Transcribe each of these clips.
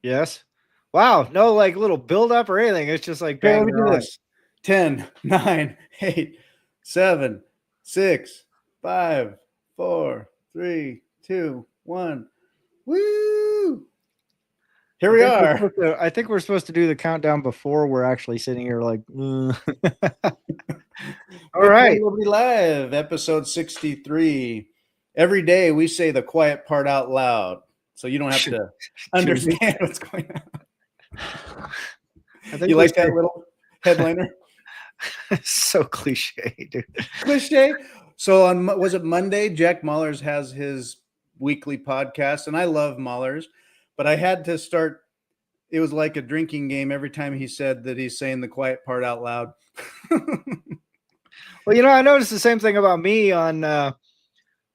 Yes. Wow. No, like little build up or anything. It's just like Okay, bang. let me do this. 10, 9, 8, 7, 6, 5, 4, 3, 2, 1. Woo! Here we are. I think we're supposed to do the countdown before we're actually sitting here. Like, all right. Liberty Live, episode 63. Every day we say the quiet part out loud, so you don't have to understand what's going on. You like that little headliner? So cliche, dude. Cliche. So was it Monday? Jack Mullers has his weekly podcast, and I love Mullers, but I had to start. It was like a drinking game every time he said that he's saying the quiet part out loud. Well, I noticed the same thing about me on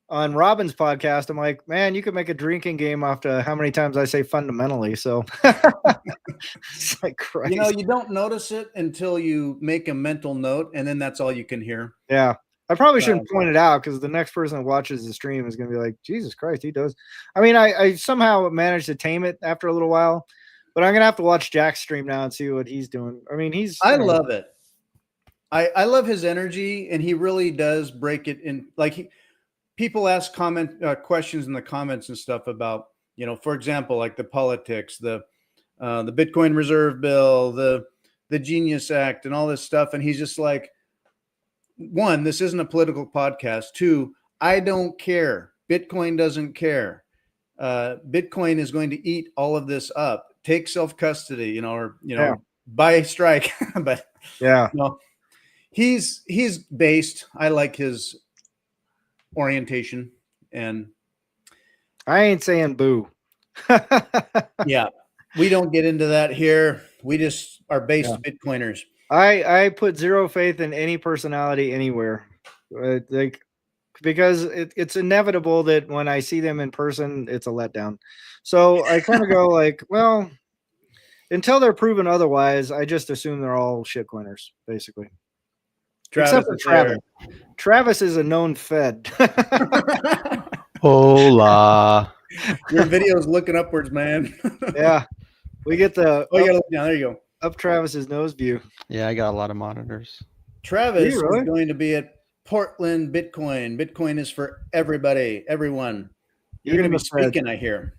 Robin's podcast. I'm like, man, you could make a drinking game after how many times I say fundamentally. So it's like Christ. You don't notice it until you make a mental note, and then that's all you can hear. Yeah. I probably shouldn't point it out because the next person that watches the stream is going to be like, Jesus Christ, he does. I mean, I somehow managed to tame it after a little while, but I'm going to have to watch Jack's stream now and see what he's doing. I mean, I love it. I love his energy, and he really does break it in. Like people ask questions in the comments and stuff about, for example, like the politics, the Bitcoin Reserve Bill, the Genius Act, and all this stuff. And he's just like, one, this isn't a political podcast. Two, I don't care. Bitcoin doesn't care. Bitcoin is going to eat all of this up. Take self-custody, buy strike. But yeah, he's based. I like his orientation, and I ain't saying boo. Yeah, we don't get into that here. We just are based Bitcoiners. I put zero faith in any personality anywhere, because it's inevitable that when I see them in person, it's a letdown. So I kind of go like, well, until they're proven otherwise, I just assume they're all shitcoiners, basically. Except for Travis. Travis is a known Fed. Hola. Your video's looking upwards, man. Yeah. We get the you gotta look down. There you go. Up Travis's nose view. Yeah, I got a lot of monitors. Travis is going to be at Portland Bitcoin. Bitcoin is for everybody, everyone. You're going to be speaking, I hear.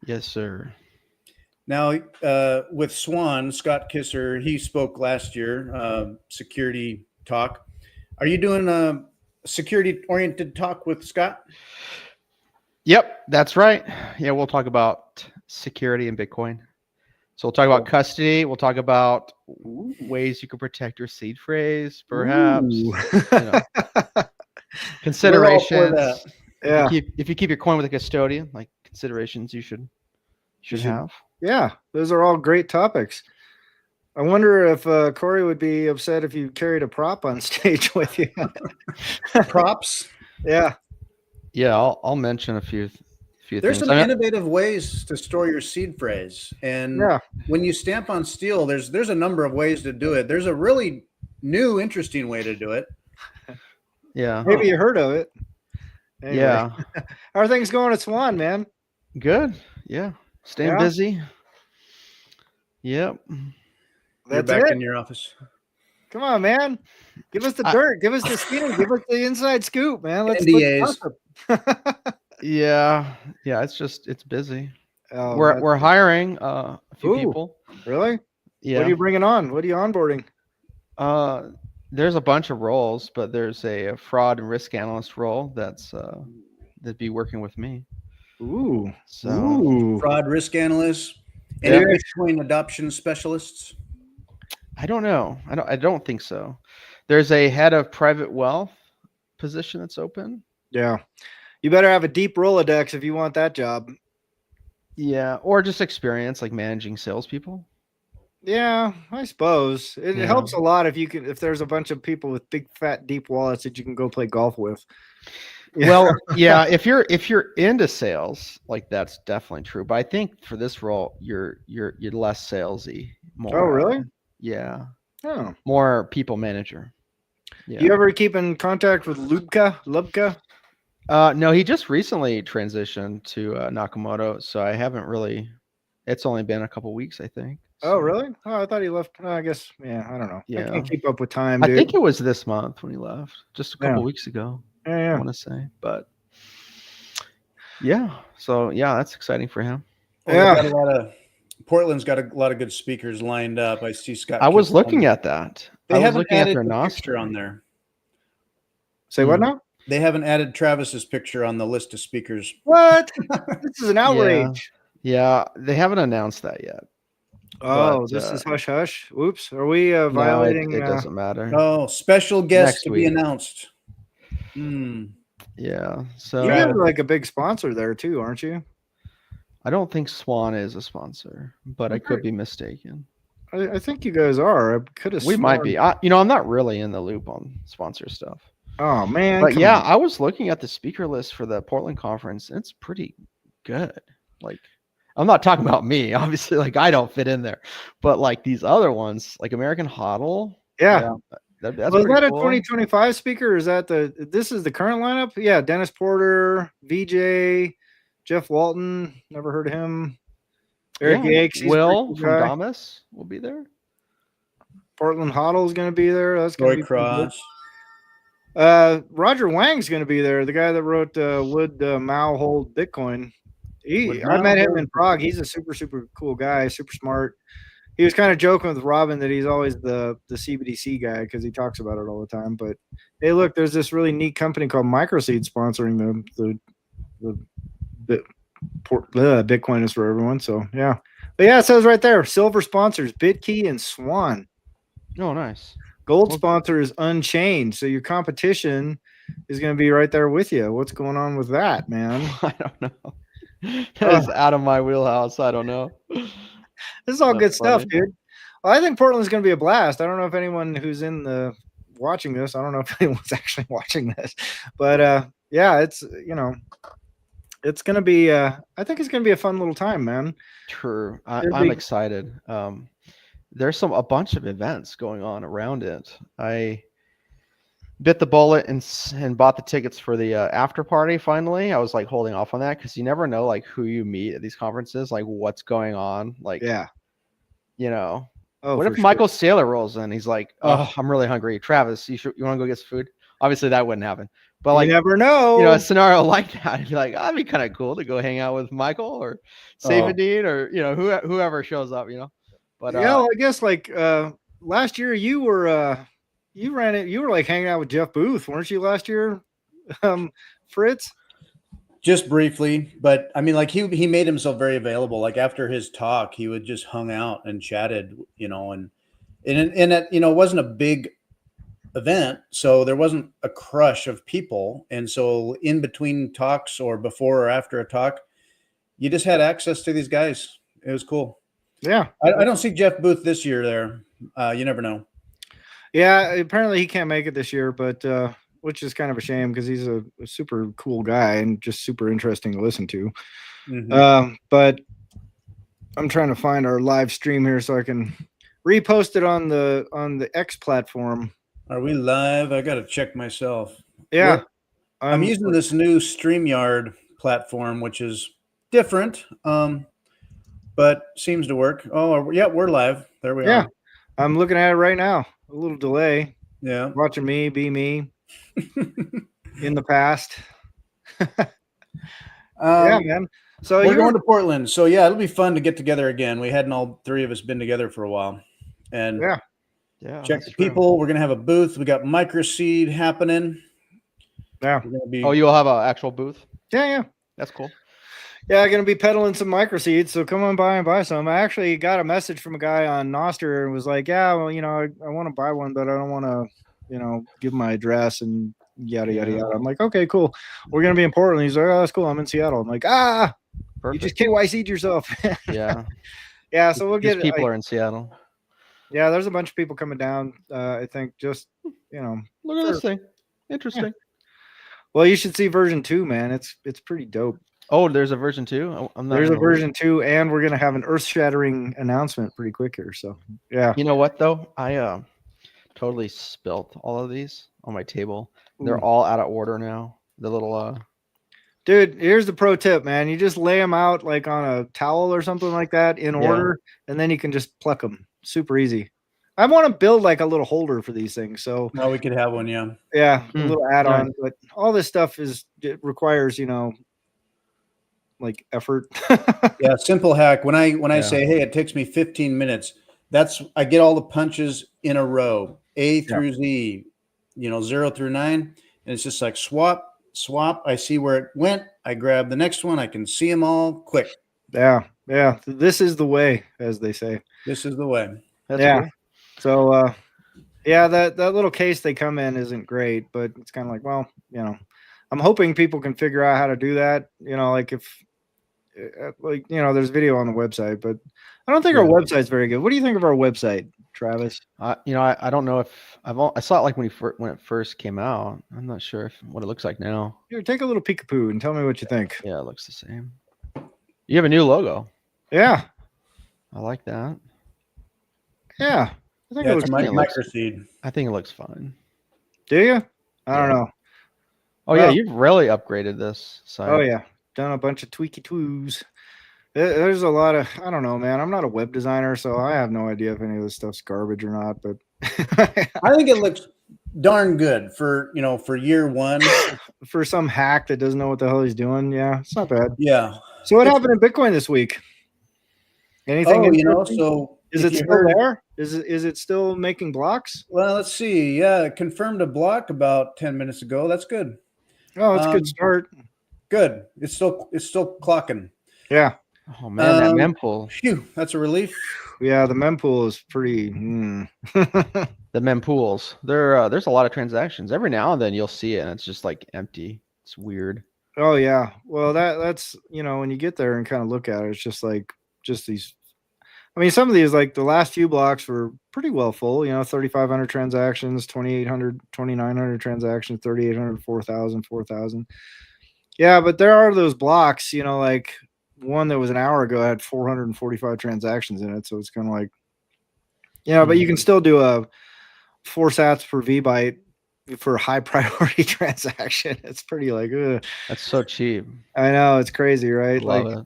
Yes, sir. Now, with Swan, Scott Kisser, he spoke last year, security talk. Are you doing a security-oriented talk with Scott? Yep, that's right. Yeah, we'll talk about security and Bitcoin. So we'll talk about custody. We'll talk about ways you can protect your seed phrase, perhaps. Considerations. Yeah. If you keep your coin with a custodian, like considerations you should have. Yeah, those are all great topics. I wonder if Corey would be upset if you carried a prop on stage with you. Props? Yeah. Yeah, I'll mention a few There's things. some innovative ways to store your seed phrase. And when you stamp on steel, there's a number of ways to do it. There's a really new, interesting way to do it. Yeah. Maybe you heard of it. Anyway. Yeah. How are things going at Swan, man? Good. Yeah. Staying busy. Yep. You're back in your office. Come on, man. Give us the dirt. Give us the skin. Give us the inside scoop, man. Let's Yeah. It's busy. We're hiring a few people. Really? Yeah. What are you bringing on? What are you onboarding? There's a bunch of roles, but there's a fraud and risk analyst role that'd be working with me. Ooh. So fraud risk analysts and Bitcoin adoption specialists. I don't know. I don't think so. There's a head of private wealth position that's open. Yeah. You better have a deep Rolodex if you want that job. Yeah. Or just experience like managing salespeople. Yeah, I suppose. It helps a lot if there's a bunch of people with big fat deep wallets that you can go play golf with. Well, yeah, if you're into sales, like that's definitely true. But I think for this role, you're less salesy. More, oh, really? Yeah. Oh. More people manager. Yeah. You ever keep in contact with Lubka? No, he just recently transitioned to Nakamoto, so I haven't really It's only been a couple weeks, I think. Oh, so, really? Oh, I thought he left. I guess. Yeah, I don't know. I Yeah. can't keep up with time, I dude. think it was this month when he left, just a couple Yeah. weeks ago. Yeah, I yeah. want to say, but yeah. So yeah, that's exciting for him. Well, Yeah. they got a lot of Portland's got a lot of good speakers lined up. I see Scott. I was Kimball. looking at that. They I was haven't looking at added their the picture noster. on there. Say what now? They haven't added Travis's picture on the list of speakers. What? This is an outrage. Yeah, they haven't announced that yet. Oh, But, this is hush hush. Oops. Are we No, violating? it doesn't matter. Oh, special guest Next to be week. announced. Hmm. Yeah. So You guys are like a big sponsor there too, aren't you? I don't think Swan is a sponsor, but I could be mistaken. I think you guys are. I could have. We might be. I'm not really in the loop on sponsor stuff. Oh man. But come yeah, on. I was looking at the speaker list for the Portland conference. And it's pretty good. Like, I'm not talking about me, obviously. Like, I don't fit in there, but like these other ones, like American Hodl. Yeah. That's Was pretty that a cool. 2025 speaker? Or is that this is the current lineup? Yeah, Dennis Porter, VJ, Jeff Walton. Never heard of him. Eric Yeah, Yakes. he's a Will pretty from good guy. Damas will be there. Portland Hoddle is going to be there. That's going to Roy be pretty good. Cross. Roger Wang's going to be there. The guy that wrote Would Mao Hold Bitcoin. Would I Mao met him hold in Prague. He's a super cool guy, super smart. He was kind of joking with Robin that he's always the CBDC guy because he talks about it all the time. But hey, look, there's this really neat company called MicroSeed sponsoring the Bitcoin is for everyone. So yeah, but yeah, it says right there, silver sponsors BitKey and Swan. Oh, nice. Gold sponsor is Unchained. So your competition is going to be right there with you. What's going on with that, man? I don't know. That is out of my wheelhouse. I don't know. This is all That's good stuff, funny. dude. Well, I think Portland's going to be a blast. I don't know if anyone who's in the watching this, I don't know if anyone's actually watching this, but yeah, it's it's going to be. I think it's going to be a fun little time, man. True. It'll I'm be- excited. There's a bunch of events going on around it. I bit the bullet and bought the tickets for the after party. Finally, I was like holding off on that because you never know like who you meet at these conferences, like what's going on. Like, Yeah. Oh, what for if sure. Michael Saylor rolls in? He's like, "Oh, I'm really hungry. Travis, you want to go get some food?" Obviously, that wouldn't happen. But like, you never know. a scenario like that, you'd be like, that'd be kind of cool to go hang out with Michael or Safedine or whoever shows up. But yeah, well, I guess like last year you were you ran it. You were like hanging out with Jeff Booth, weren't you last year, Fritz? Just briefly, but I mean, like he made himself very available. Like after his talk, he would just hung out and chatted, and it, it wasn't a big event, so there wasn't a crush of people, and so in between talks or before or after a talk, you just had access to these guys. It was cool. Yeah, I don't see Jeff Booth this year there. You never know. Yeah, apparently he can't make it this year, but which is kind of a shame because he's a super cool guy and just super interesting to listen to. Mm-hmm. But I'm trying to find our live stream here so I can repost it on the X platform. Are we live? I got to check myself. Yeah, I'm using this new StreamYard platform, which is different, but seems to work. Oh, yeah, we're live. There we are. I'm looking at it right now. A little delay. Yeah. Watching me be me in the past. Yeah, man. So we're going to Portland. So yeah, it'll be fun to get together again. We hadn't all three of us been together for a while. And yeah, check the people. We're gonna have a booth. We got MicroSeed happening. Yeah. Oh, you'll have an actual booth? Yeah. That's cool. Yeah, I'm going to be peddling some MicroSeeds, so come on by and buy some. I actually got a message from a guy on Noster and was like, yeah, well, I want to buy one, but I don't want to, give my address and yada, yada, yada. I'm like, okay, cool. We're going to be in Portland. He's like, oh, that's cool. I'm in Seattle. I'm like, Perfect. You just KYC'd yourself. Yeah. Yeah, so we'll get people are in Seattle. Yeah, there's a bunch of people coming down. I think just, Look at this thing. Interesting. Yeah. Well, you should see version 2, man. It's pretty dope. Oh, there's a version 2? There's a version 2, and we're going to have an earth-shattering announcement pretty quick here. So, yeah. You know what, though? I totally spilt all of these on my table. They're all out of order now. The little Dude, here's the pro tip, man. You just lay them out like on a towel or something like that in order, and then you can just pluck them. Super easy. I want to build like a little holder for these things. So No, we could have one. Yeah. yeah, a little add-on. nice. But all this stuff it requires, like effort. Yeah. Simple hack. When I Yeah. say, hey, it takes me 15 minutes, I get all the punches in a row, A through Z, 0 through 9. And it's just like swap. I see where it went. I grab the next one. I can see them all quick. Yeah. This is the way, as they say. This is the way. That's Yeah. cool. So yeah, that little case they come in isn't great, but it's kind of like, well, I'm hoping people can figure out how to do that. Like if there's video on the website, but I don't think our website's very good. What do you think of our website, Travis? I don't know if I saw it like when it first came out. I'm not sure what it looks like now. Here, take a little peekapoo and tell me what you think. Yeah, it looks the same. You have a new logo. Yeah. I like that. Yeah. I think it looks MicroSeed. I think it looks fine. Do you? I don't know. Oh yeah, you've really upgraded this site. Oh yeah. Done a bunch of tweaky twoos. There's a lot of, I don't know, man. I'm not a web designer, so I have no idea if any of this stuff's garbage or not, but I think it looks darn good for year one. For some hack that doesn't know what the hell he's doing. Yeah, it's not bad. Yeah. So what happened in Bitcoin this week? Anything? So is it still there? Is it still making blocks? Well, let's see. Yeah, it confirmed a block about 10 minutes ago. That's good. Oh, that's a good start. Good. It's still clocking. Yeah. Oh man, that mempool. Phew, that's a relief. Yeah, the mempool is pretty. The mempools. There's a lot of transactions. Every now and then you'll see it, and it's just like empty. It's weird. Oh yeah. Well, that's when you get there and kind of look at it, it's just these. I mean, some of these, like the last few blocks, were pretty well full. 3,500 transactions, 2,800, 2,900 transactions, 3,800, 4,000, 4,000. Yeah, but there are those blocks. Like one that was an hour ago had 445 transactions in it, so it's kind of like, but you can still do a 4 sats per VByte for a high priority transaction. It's pretty like, ugh. That's so cheap. I know, it's crazy, right? Love it.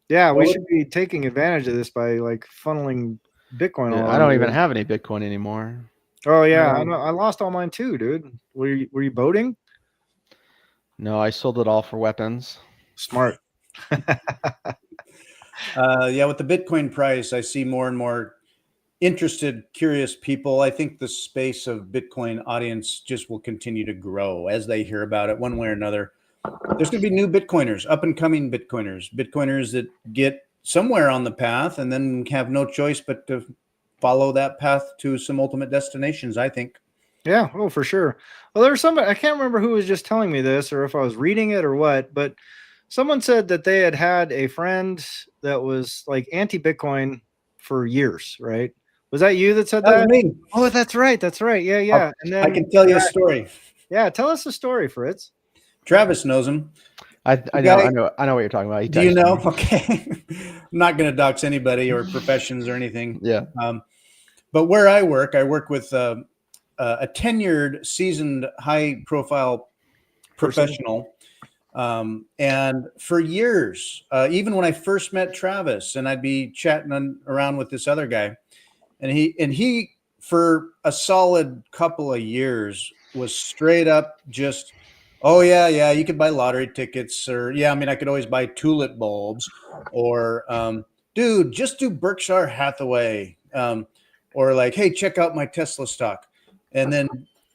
Yeah, we should be taking advantage of this by like funneling Bitcoin. Yeah, I don't even have any Bitcoin anymore. Oh yeah, I lost all mine too, dude. Were you boating? No, I sold it all for weapons. Smart. Yeah, with the Bitcoin price, I see more and more interested, curious people. I think the space of Bitcoin audience just will continue to grow as they hear about it one way or another. There's going to be new Bitcoiners, up and coming Bitcoiners that get somewhere on the path and then have no choice but to follow that path to some ultimate destinations, I think. Yeah, oh, for sure. Well, there's somebody, I can't remember who was just telling me this or if I was reading it or what, but someone said that they had a friend that was like anti-Bitcoin for years, right? Was that you that said that? Was me. Oh, that's right. Yeah. And then I can tell you a story. Yeah, tell us a story, Fritz. Travis knows him. I know what you're talking about. Do you know? Okay. I'm not going to dox anybody or professions or anything. Yeah. But where I work with a tenured, seasoned, high-profile professional. And for years, even when I first met Travis, and I'd be chatting around with this other guy, and he for a solid couple of years was straight up just, oh yeah, you could buy lottery tickets, or yeah, I mean, I could always buy tulip bulbs, or dude, just do Berkshire Hathaway, or like, hey, check out my Tesla stock. And then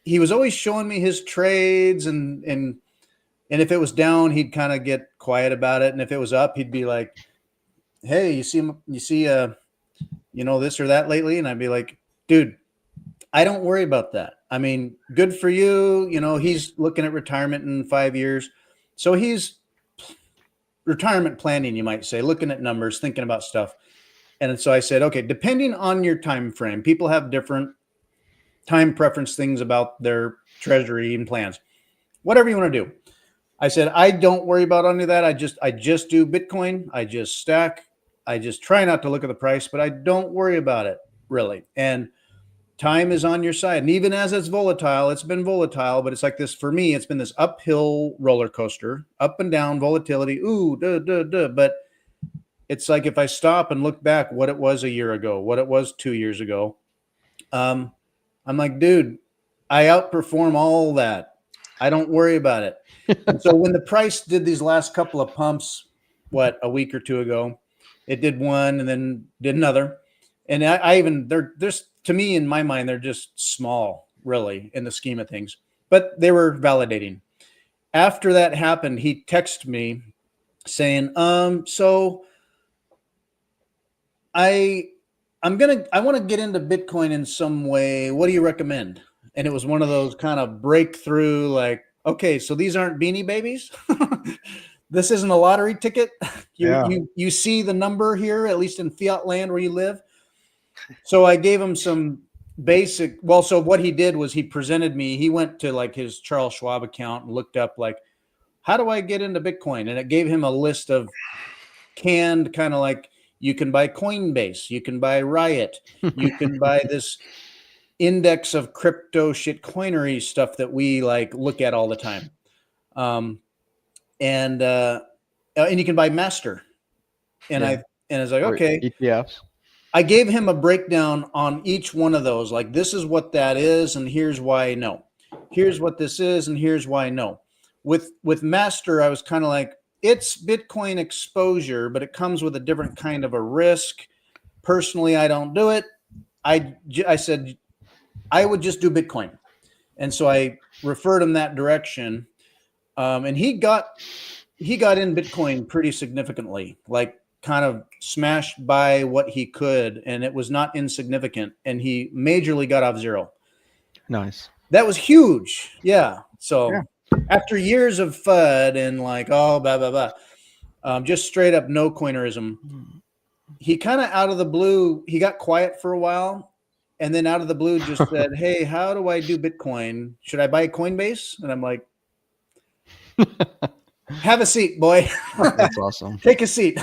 he was always showing me his trades, and if it was down, he'd kind of get quiet about it, and if it was up, he'd be like, hey, you see this or that lately? And I'd be like, dude, I don't worry about that. I mean, good for you. He's looking at retirement in 5 years. So he's retirement planning, you might say, looking at numbers, thinking about stuff. And so I said, okay, depending on your time frame, people have different time preference things about their treasury and plans, whatever you want to do. I said, I don't worry about any of that. I just do Bitcoin. I just stack. I just try not to look at the price, but I don't worry about it really. And time is on your side. And even as it's volatile, it's been volatile, but it's like this for me, it's been this uphill roller coaster, up and down volatility. Ooh, duh, duh, duh. But it's like if I stop and look back what it was a year ago, what it was 2 years ago, I'm like, dude, I outperform all that. I don't worry about it. And so when the price did these last couple of pumps, what, a week or two ago, it did one and then did another. And I even, there's, to me, in my mind, they're just small, really, in the scheme of things. But they were validating. After that happened, he texted me saying, so I want to get into Bitcoin in some way. What do you recommend? And it was one of those kind of breakthrough, like, okay, so these aren't Beanie Babies. This isn't a lottery ticket. You see the number here, at least in fiat land where you live. So I gave him some basic. Well, so what he did was he presented me. He went to like his Charles Schwab account and looked up like, how do I get into Bitcoin? And it gave him a list of canned kind of like, you can buy Coinbase, you can buy Riot, you can buy this index of crypto shit coinery stuff that we like look at all the time. And you can buy Master. And I was like, okay. ETFs. I gave him a breakdown on each one of those. Like, this is what that is, and here's why no. Here's what this is, and here's why no. With Master, I was kind of like, it's Bitcoin exposure, but it comes with a different kind of a risk. Personally, I don't do it. I said I would just do Bitcoin. And so I referred him that direction. And he got in Bitcoin pretty significantly, like kind of smashed by what he could. And it was not insignificant. And he majorly got off zero. Nice. That was huge. Yeah. So after years of FUD and like, oh, blah, blah, blah, just straight up no coinerism, he kind of out of the blue, he got quiet for a while. And then out of the blue just said, hey, how do I do Bitcoin? Should I buy Coinbase? And I'm like, have a seat, boy. That's awesome. Take a seat.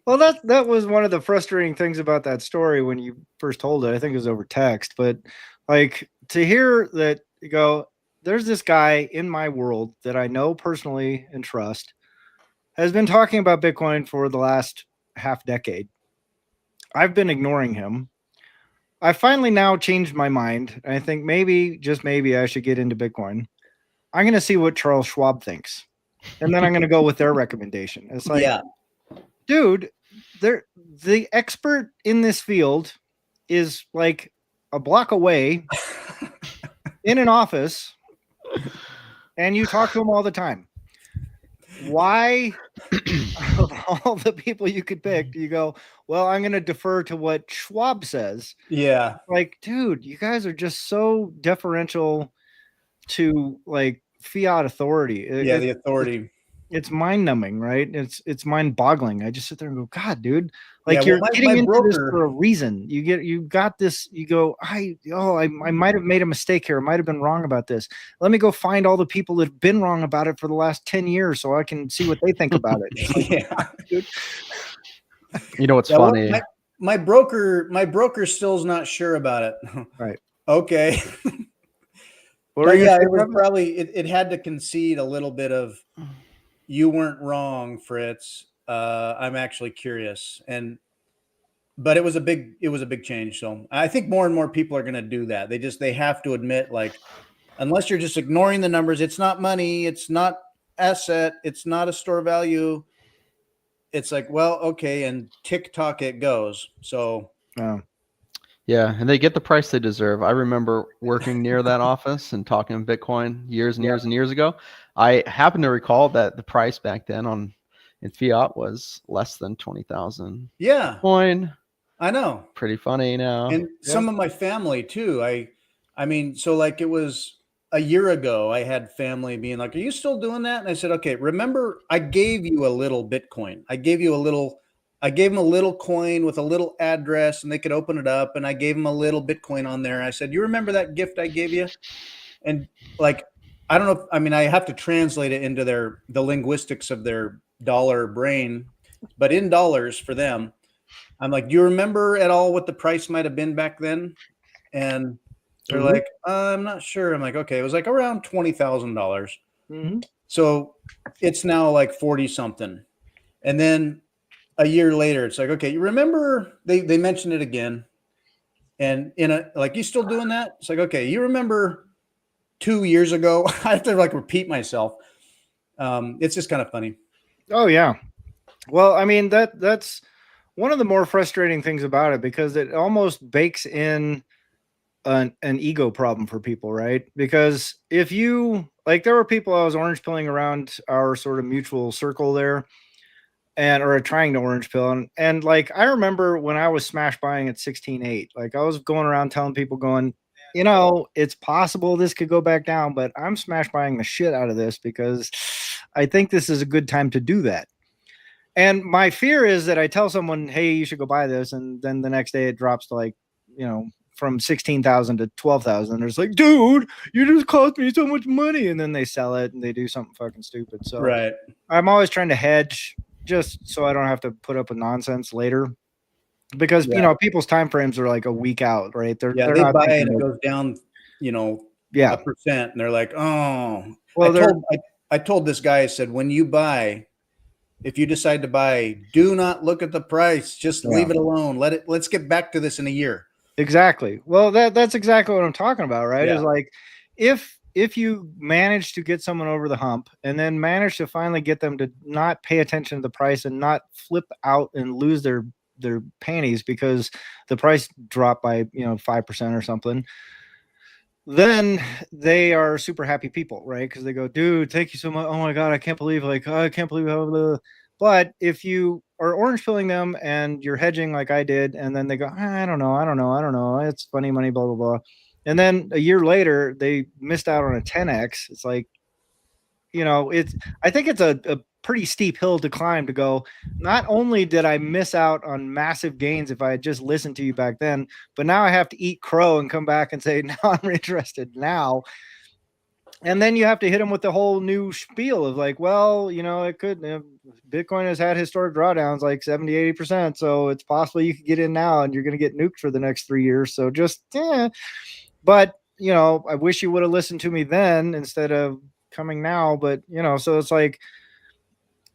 Well, that was one of the frustrating things about that story when you first told it. I think it was over text, but like to hear that you go, there's this guy in my world that I know personally and trust has been talking about Bitcoin for the last half decade. I've been ignoring him. I finally now changed my mind. I think maybe, just maybe, I should get into Bitcoin. I'm going to see what Charles Schwab thinks. And then I'm going to go with their recommendation. It's like, dude, the expert in this field is like a block away in an office, and you talk to him all the time. Why, of all the people you could pick, do you go, well, I'm going to defer to what Schwab says? Yeah. Like, dude, you guys are just so deferential to like fiat authority. The authority. It's mind numbing, right? It's mind boggling. I just sit there and go, God, dude, like Yeah, you're getting into this for a reason. You got this. You go, I might have made a mistake here. I might have been wrong about this. Let me go find all the people that have been wrong about it for the last 10 years so I can see what they think about it. Like, Yeah. dude. You know what's funny? My broker still's not sure about it. Right. Okay. It was probably it had to concede a little bit of, you weren't wrong, Fritz. I'm actually curious. But it was a big change. So I think more and more people are going to do that. They have to admit, like, unless you're just ignoring the numbers, it's not money, it's not asset, it's not a store value. It's like, well, okay, and TikTok it goes. So yeah, and they get the price they deserve. I remember working near that office and talking Bitcoin years and years and years ago. I happen to recall that the price back then in fiat was less than 20,000. Yeah, coin. I know. Pretty funny now. And some of my family too. I mean, so like it was a year ago, I had family being like, "Are you still doing that?" And I said, "Okay, remember, I gave you a little Bitcoin. I gave them a little coin with a little address, and they could open it up. And I gave them a little Bitcoin on there. I said, you remember that gift I gave you?" And like, I don't know. I mean, I have to translate it into the linguistics of their dollar brain, but in dollars for them, I'm like, do you remember at all what the price might have been back then? And they're Ooh. like, I'm not sure. I'm like, okay, it was like around $20,000. Mm-hmm. So it's now like 40 something. And then a year later, it's like, okay, you remember they mentioned it again. And like, you still doing that? It's like, okay, you remember 2 years ago? I have to like repeat myself. It's just kind of funny. Oh yeah. Well, I mean that's one of the more frustrating things about it because it almost bakes in an ego problem for people, right? Because if you like, there were people I was orange pilling around our sort of mutual circle there, and or trying to orange pill, and like I remember when I was smash buying at 16.8, like I was going around telling people, going, it's possible this could go back down, but I'm smash buying the shit out of this because I think this is a good time to do that. And my fear is that I tell someone, hey, you should go buy this. And then the next day it drops to like, from 16,000 to 12,000. It's like, dude, you just cost me so much money. And then they sell it and they do something fucking stupid. So Right. I'm always trying to hedge just so I don't have to put up with nonsense later. Because, people's time frames are like a week out, right? They're They not buy it thinking and it of, goes down, yeah. a percent. And they're like, oh, Well, I told this guy, I said, when you buy, if you decide to buy, do not look at the price. Just leave it alone. Let's get back to this in a year. exactly. Well, that's exactly what I'm talking about, right? Yeah. Is like if you manage to get someone over the hump and then manage to finally get them to not pay attention to the price and not flip out and lose their panties because the price dropped by 5% or something, then they are super happy people, right? Because they go, dude, thank you so much. Oh my god, I can't believe how blah. But if you are orange pilling them and you're hedging like I did, and then they go, I don't know, it's funny money, blah blah blah, and then a year later they missed out on a 10x. It's like, I think it's a pretty steep hill to climb to go, not only did I miss out on massive gains if I had just listened to you back then, but now I have to eat crow and come back and say, now I'm interested now. And then you have to hit them with the whole new spiel of like, well, it could, Bitcoin has had historic drawdowns like 70, 80%. So it's possible you could get in now and you're going to get nuked for the next 3 years. So just, but, I wish you would have listened to me then instead of coming now. But, so it's like,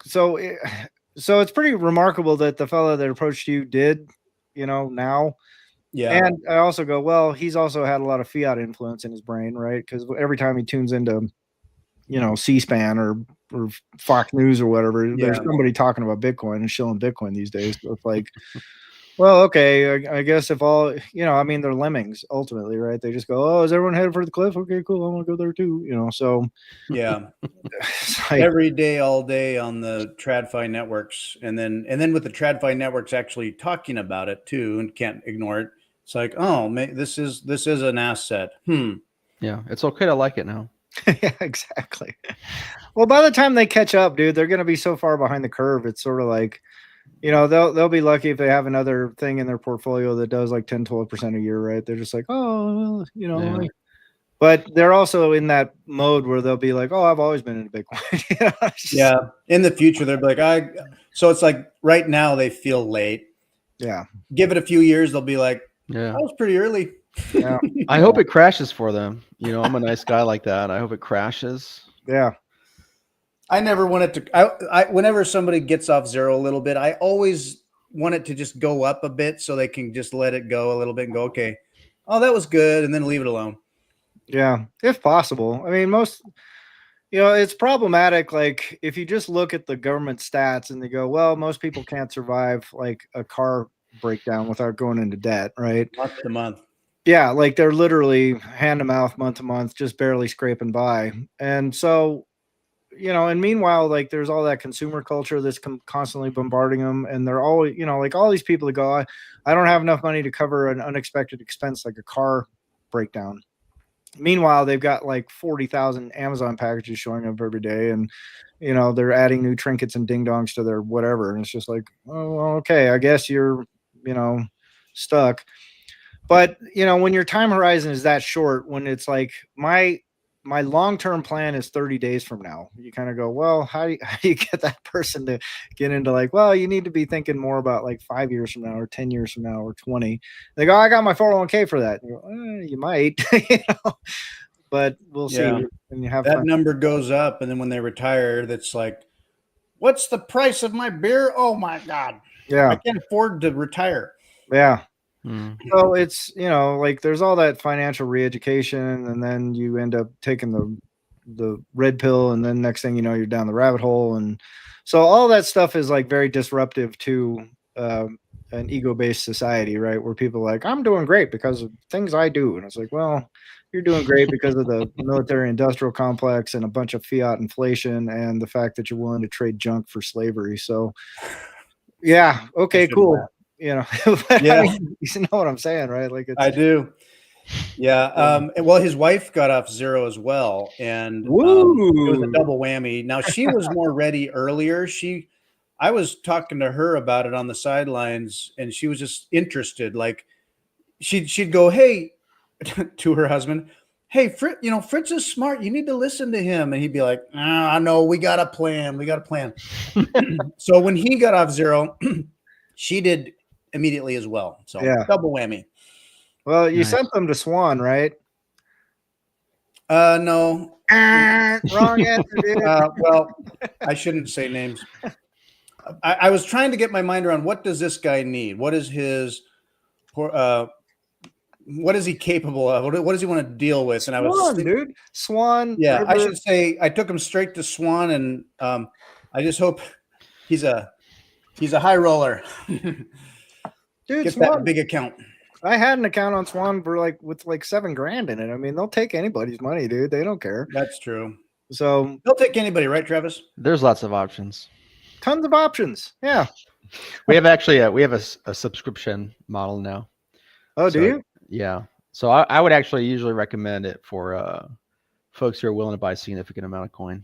so it's pretty remarkable that the fellow that approached you did, now. Yeah. And I also go, well, he's also had a lot of fiat influence in his brain, right? Because every time he tunes into, C-SPAN or Fox News or whatever, there's somebody talking about Bitcoin and shilling Bitcoin these days. So it's like, well, okay, I guess if all, they're lemmings ultimately, right? They just go, oh, is everyone headed for the cliff? Okay, cool. I want to go there too, so. Yeah. Like, every day, all day on the TradFi networks. And then with the TradFi networks actually talking about it too, and can't ignore it. It's like, oh, man, this is an asset. Yeah, it's okay to like it now. Yeah, exactly. Well, by the time they catch up, dude, they're going to be so far behind the curve. It's sort of like, they'll be lucky if they have another thing in their portfolio that does like 10, 12% a year, right? They're just like, oh, Yeah. but they're also in that mode where they'll be like, oh, I've always been into Bitcoin. Yeah. In the future, they'll be like, so it's like right now they feel late. Yeah. Give it a few years, they'll be like, Yeah. that was pretty early. Yeah. I hope it crashes for them. I'm a nice guy like that. I hope it crashes. Yeah. I never want it to, whenever somebody gets off zero a little bit, I always want it to just go up a bit so they can just let it go a little bit and go, okay, oh, that was good. And then leave it alone. Yeah. If possible. I mean, most, it's problematic. Like if you just look at the government stats and they go, well, most people can't survive like a car breakdown without going into debt, right? Month to month. Yeah. Like they're literally hand to mouth, month to month, just barely scraping by. And so, and meanwhile, like there's all that consumer culture that's constantly bombarding them. And they're always, like all these people that go, I don't have enough money to cover an unexpected expense like a car breakdown. Meanwhile, they've got like 40,000 Amazon packages showing up every day, and they're adding new trinkets and ding dongs to their whatever, and it's just like, oh, well, okay, I guess you're stuck. But when your time horizon is that short, when it's like my my long-term plan is 30 days from now. You kind of go, well, how do you get that person to get into like, well, you need to be thinking more about like 5 years from now or 10 years from now or 20. They go, I got my 401k for that. You go, you might, but we'll see when you have that fun. number goes up, and then when they retire, that's like, what's the price of my beer? Oh my God. Yeah. I can't afford to retire. Yeah. Mm. So it's, like there's all that financial re-education, and then you end up taking the red pill, and then next thing you know, you're down the rabbit hole. And so all that stuff is like very disruptive to an ego-based society, right? Where people are like, I'm doing great because of things I do. And it's like, well, you're doing great because of the military industrial complex and a bunch of fiat inflation and the fact that you're willing to trade junk for slavery. So yeah, okay, cool. laugh. Yeah. Yeah. You know what I'm saying, right? Like I do. Yeah. Well, his wife got off zero as well, and it was a woo. double whammy. Now she was more ready earlier. I was talking to her about it on the sidelines, and she was just interested. Like she'd go, "Hey," to her husband, "Hey, Fritz is smart. You need to listen to him." And he'd be like, "I know. We got a plan. We got a plan." So when he got off zero, she did immediately as well. So Yeah. double whammy. Well, you Nice. sent them to Swan, right? No. Wrong answer, dude. Well, I shouldn't say names. I was trying to get my mind around what does this guy need? What is his what is he capable of? What does he want to deal with? And I was Swan, dude. Swan. Yeah, River. I should say I took him straight to Swan, and I just hope he's a high roller. Dude, Get Swan. that big account. I had an account on Swan for with like $7,000 in it. I mean, they'll take anybody's money, dude. They don't care. That's true. So They'll take anybody, right, Travis? There's lots of options. tons of options. Yeah. We have actually we have a subscription model now. Oh, do you? Yeah. So I would actually usually recommend it for folks who are willing to buy a significant amount of coin.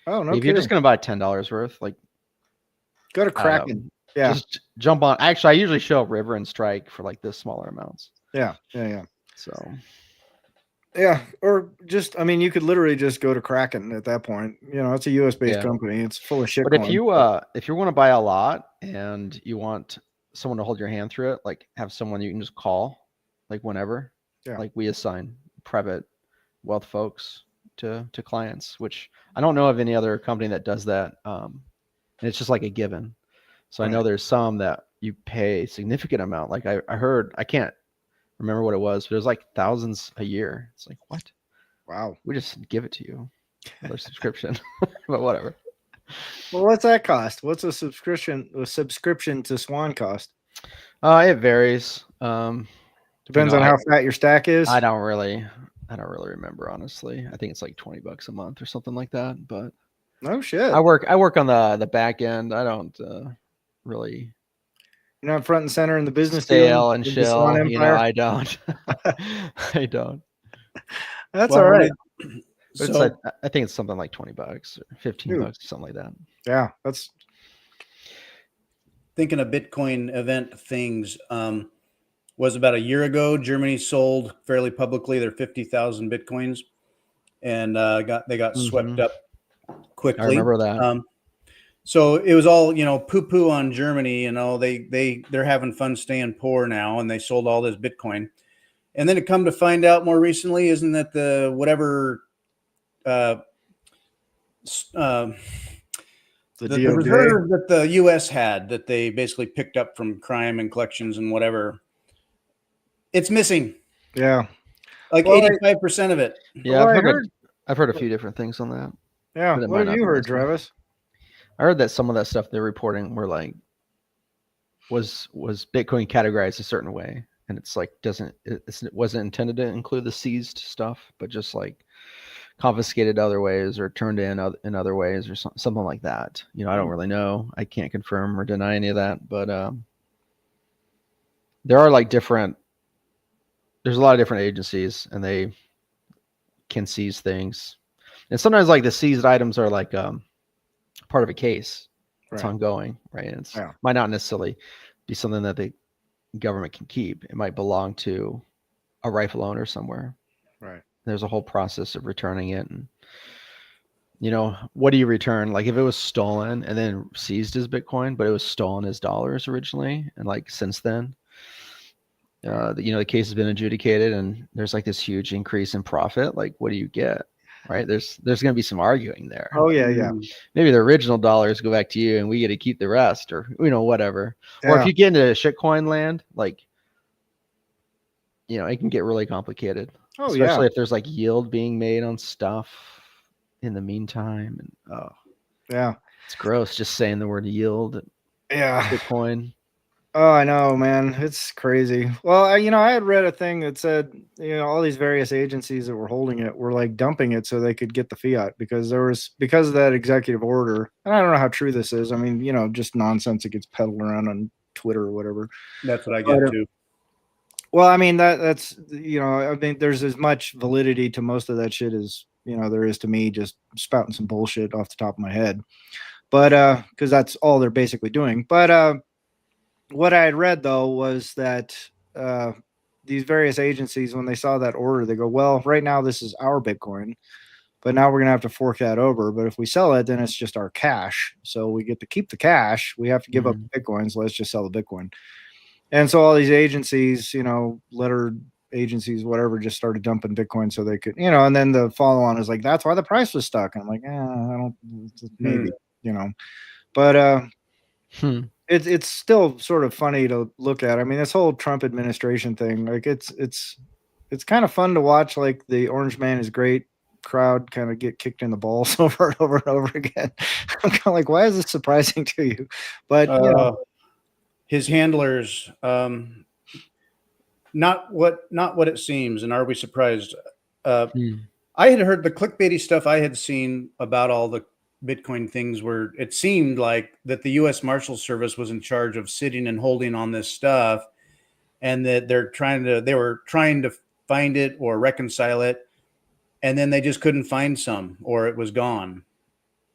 Oh, no. If you're just going to buy $10 worth, like go to Kraken. Yeah. Just jump on. Actually, I usually show up River and Strike for like this smaller amounts. Yeah. So yeah, or just, I mean, you could literally just go to Kraken at that point. It's a US based company. It's full of shit. But if you want to buy a lot and you want someone to hold your hand through it, like have someone you can just call, like whenever. Yeah. Like we assign private wealth folks to clients, which I don't know of any other company that does that. And it's just like a given. So I know there's some that you pay a significant amount. Like I heard, I can't remember what it was, but it was like thousands a year. It's like, what? Wow. We just give it to you, their subscription, but whatever. Well, what's that cost? What's a subscription to Swan cost? It varies. Depends on how fat your stack is. I don't really remember, honestly. I think it's like $20 a month or something like that. But no shit. I work on the back end. I don't really. You're not front and center in the business Stale and with chill. the Swan Empire? I don't. I don't. That's all right. But it's like, I think it's something like $20 or $15, something like that. Yeah, that's. Thinking of Bitcoin event things, was about a year ago. Germany sold fairly publicly their 50,000 Bitcoins, and they got swept up quickly. I remember that. So it was all, poo-poo on Germany. They're having fun staying poor now, and they sold all this Bitcoin. And then it come to find out more recently, isn't that the whatever the reserve that the U.S. had that they basically picked up from crime and collections and whatever, it's missing. Yeah, like 85% of it. Yeah, I've heard a few different things on that. Yeah, what have you heard, Travis? I heard that some of that stuff they're reporting were like was Bitcoin categorized a certain way, and it's like it wasn't intended to include the seized stuff, but just like confiscated other ways or turned in other ways or something like that. I don't really know. I can't confirm or deny any of that, but there are like there's a lot of different agencies, and they can seize things, and sometimes like the seized items are like part of a case. It's ongoing, right? And might not necessarily be something that the government can keep. It might belong to a rifle owner somewhere, right? there's a whole process of returning it. And, what do you return? Like if it was stolen and then seized as Bitcoin, but it was stolen as dollars originally, and like since then, the case has been adjudicated and there's like this huge increase in profit. Like, what do you get? Right? There's going to be some arguing there. Oh yeah, yeah. Maybe the original dollars go back to you and we get to keep the rest, or whatever. Yeah. Or if you get into shitcoin land, like, it can get really complicated. Oh Especially yeah. if there's like yield being made on stuff in the meantime. And Yeah. it's gross just saying the word yield. Yeah. Bitcoin. Oh, I know, man. It's crazy. Well, I had read a thing that said, all these various agencies that were holding it were like dumping it so they could get the fiat because of that executive order. And I don't know how true this is. I mean, just nonsense that gets peddled around on Twitter or whatever. That's what I get too. Well, I mean, that's, I think there's as much validity to most of that shit as, there is to me just spouting some bullshit off the top of my head. But, because that's all they're basically doing. But, what I had read though was that these various agencies, when they saw that order, they go, well, right now this is our Bitcoin, but now we're gonna have to fork that over. But if we sell it, then it's just our cash. So we get to keep the cash. We have to give up the Bitcoin. So let's just sell the Bitcoin. And so all these agencies, lettered agencies, whatever, just started dumping Bitcoin so they could, and then the follow on is like, that's why the price was stuck. And I'm like, I don't, maybe, but it's still sort of funny to look at. I mean, this whole Trump administration thing, like it's kind of fun to watch, like the Orange Man is great crowd kind of get kicked in the balls over and over and over again. I'm kind of like, why is this surprising to you? But his handlers, not what it seems. And are we surprised? I had heard the clickbaity stuff I had seen about all the Bitcoin things where it seemed like that the U.S. Marshal Service was in charge of sitting and holding on this stuff, and that they were trying to find it or reconcile it, and then they just couldn't find some, or it was gone,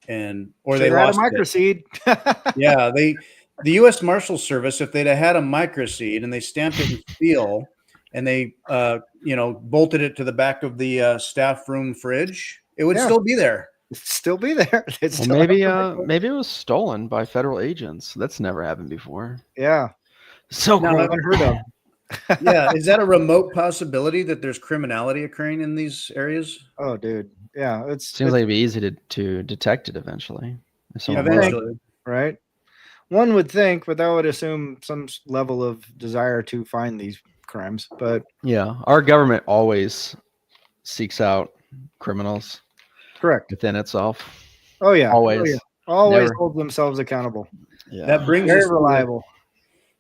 or they lost a MicroSeed. Yeah, the U.S. Marshal Service, if they'd have had a MicroSeed and they stamped it in steel and they bolted it to the back of the staff room fridge, it would still be there. Still be there. Well, maybe it was stolen by federal agents. That's never happened before. Yeah. So now, unheard of. Yeah. Is that a remote possibility that there's criminality occurring in these areas? Oh, dude. Yeah. Seems like it'd be easy to detect it eventually. Eventually. Right. One would think, but that would assume some level of desire to find these crimes. But yeah, our government always seeks out criminals. Correct. Within itself. Oh yeah. Always. Oh, yeah. Always hold themselves accountable. Yeah. That brings Very us reliable.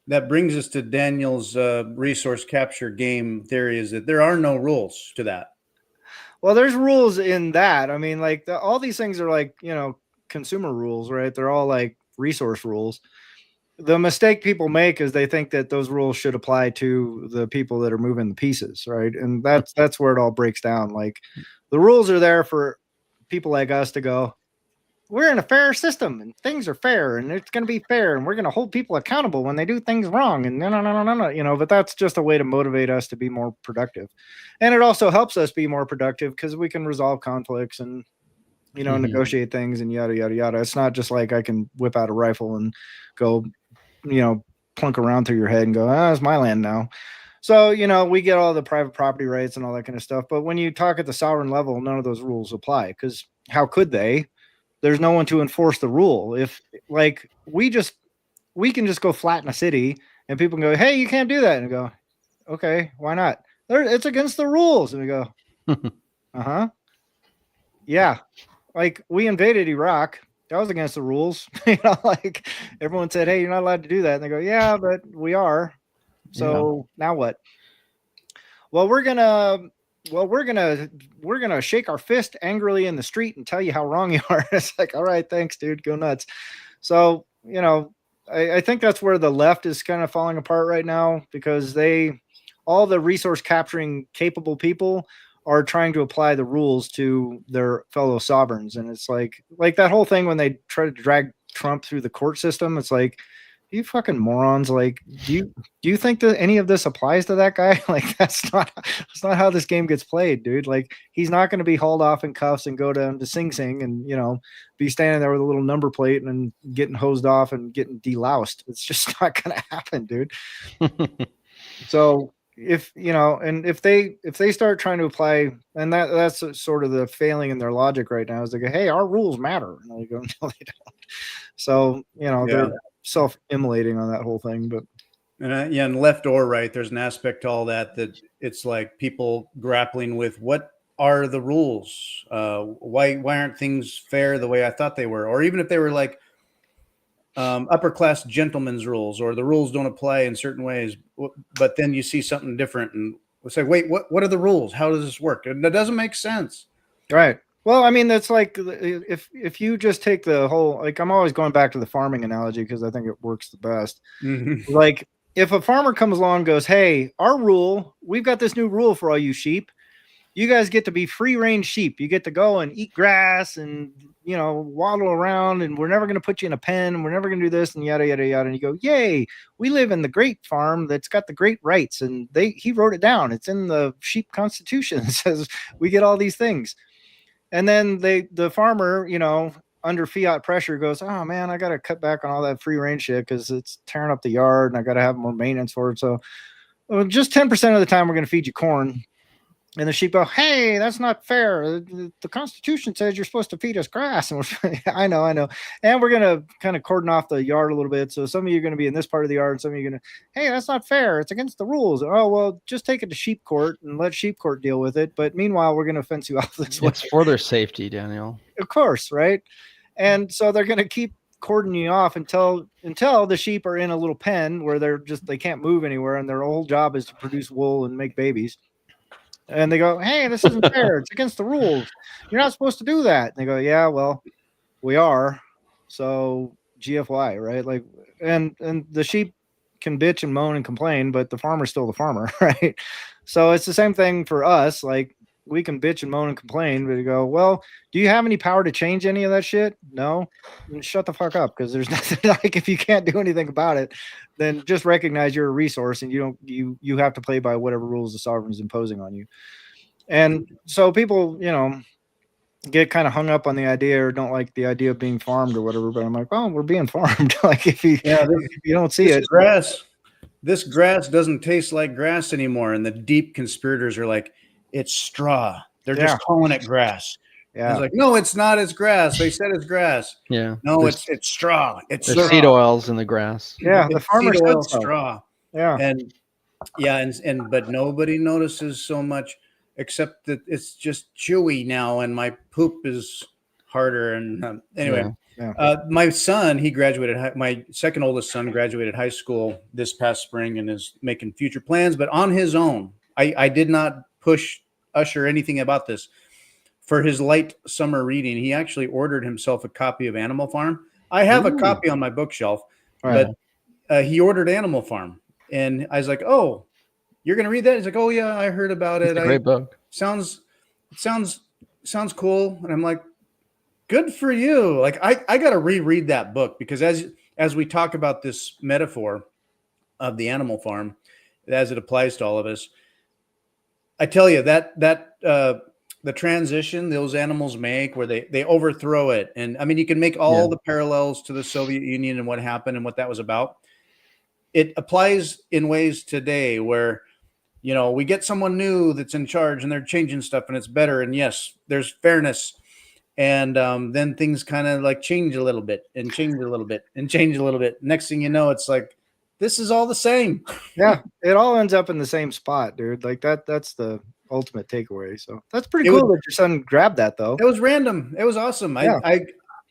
That brings us to Daniel's resource capture game theory, is that there are no rules to that. Well, there's rules in that. I mean, like all these things are like, consumer rules, right? They're all like resource rules. The mistake people make is they think that those rules should apply to the people that are moving the pieces, right? And that's where it all breaks down. Like the rules are there for people like us to go, we're in a fair system and things are fair and it's going to be fair and we're going to hold people accountable when they do things wrong. And no, but that's just a way to motivate us to be more productive. And it also helps us be more productive because we can resolve conflicts and, negotiate things and yada, yada, yada. It's not just like I can whip out a rifle and go, plunk around through your head and go, it's my land now. So, we get all the private property rights and all that kind of stuff. But when you talk at the sovereign level, none of those rules apply because how could they? There's no one to enforce the rule. If like we can just go flatten a city and people can go, hey, you can't do that. And I go, okay, why not? It's against the rules. And we go, uh-huh. Yeah. Like we invaded Iraq. That was against the rules. Like everyone said, hey, you're not allowed to do that. And they go, yeah, but we are. So now what? Well, we're gonna shake our fist angrily in the street and tell you how wrong you are. It's like, all right, thanks, dude, go nuts. So, I think that's where the left is kind of falling apart right now because all the resource capturing capable people are trying to apply the rules to their fellow sovereigns. And it's like that whole thing when they try to drag Trump through the court system. It's like, you fucking morons. Like, do you think that any of this applies to that guy? Like, that's not how this game gets played, dude. Like, he's not going to be hauled off in cuffs and go down to Sing Sing and, you know, be standing there with a little number plate and getting hosed off and getting deloused. It's just not going to happen, dude. So if, you know, and if they start trying to apply, and that's sort of the failing in their logic right now, is they go, hey, our rules matter. And they go, no, they don't. So, you know, they're self-immolating on that whole thing. But and left or right, there's an aspect to all that it's like people grappling with what are the rules? Why aren't things fair the way I thought they were? Or even if they were like upper class gentlemen's rules, or the rules don't apply in certain ways, but then you see something different and it's like, wait, what are the rules? How does this work? And that doesn't make sense. Right. Well, I mean, that's like if you just take the whole, like, I'm always going back to the farming analogy because I think it works the best. Mm-hmm. Like, if a farmer comes along and goes, hey, our rule, we've got this new rule for all you sheep. You guys get to be free range sheep. You get to go and eat grass and, you know, waddle around, and we're never going to put you in a pen, and we're never going to do this, and yada, yada, yada. And you go, yay, we live in the great farm that's got the great rights. And he wrote it down. It's in the sheep constitution. It says we get all these things. And then the farmer, you know, under fiat pressure goes, oh man, I got to cut back on all that free range shit because it's tearing up the yard and I got to have more maintenance for it. So just 10% of the time we're going to feed you corn. And the sheep go, hey, that's not fair. The Constitution says you're supposed to feed us grass. And I know. And we're going to kind of cordon off the yard a little bit. So some of you are going to be in this part of the yard, and some of you are going to, hey, that's not fair. It's against the rules. Oh, well, just take it to sheep court and let sheep court deal with it. But meanwhile, we're going to fence you off this way. It's for their safety, Daniel. Of course, right? And so they're going to keep cordoning you off until the sheep are in a little pen where they can't move anywhere, and their whole job is to produce wool and make babies. And they go, hey, this isn't fair. It's against the rules. You're not supposed to do that. And they go, yeah, well, we are. So GFY, right? Like, and the sheep can bitch and moan and complain, but the farmer's still the farmer, right? So it's the same thing for us. Like, we can bitch and moan and complain, but you go, well, do you have any power to change any of that shit? No. Then shut the fuck up, because there's nothing. Like, if you can't do anything about it, then just recognize you're a resource, and you have to play by whatever rules the sovereign is imposing on you. And so people, you know, get kind of hung up on the idea, or don't like the idea of being farmed or whatever. But I'm like, well, we're being farmed. Like, if you don't see it, this grass doesn't taste like grass anymore. And the deep conspirators are like, it's straw. They're just calling it grass. Yeah. It's like, no, it's not. It's grass. They said it's grass. Yeah. No, it's straw. It's there's seed oils in the grass. Yeah. The farmer said straw. Yeah. And but nobody notices so much, except that it's just chewy now, and my poop is harder. And anyway, my son, he graduated. My second oldest son graduated high school this past spring and is making future plans, but on his own. I did not push Usher anything about this. For his light summer reading, he actually ordered himself a copy of Animal Farm. I have a copy on my bookshelf, but he ordered Animal Farm, and I was like, "Oh, you're gonna read that?" He's like, "Oh yeah, I heard about it. It's a great book. Sounds cool." And I'm like, "Good for you!" Like, I got to reread that book, because as we talk about this metaphor of the Animal Farm, as it applies to all of us, I tell you that the transition those animals make, where they overthrow it. And I mean, you can make all the parallels to the Soviet Union and what happened and what that was about. It applies in ways today where, you know, we get someone new that's in charge and they're changing stuff and it's better. And yes, there's fairness. And then things kind of like change a little bit and change a little bit and change a little bit. Next thing you know, it's like, this is all the same. Yeah, it all ends up in the same spot, dude. Like that's the ultimate takeaway. So that's pretty cool that your son grabbed that, though. It was random. It was awesome. I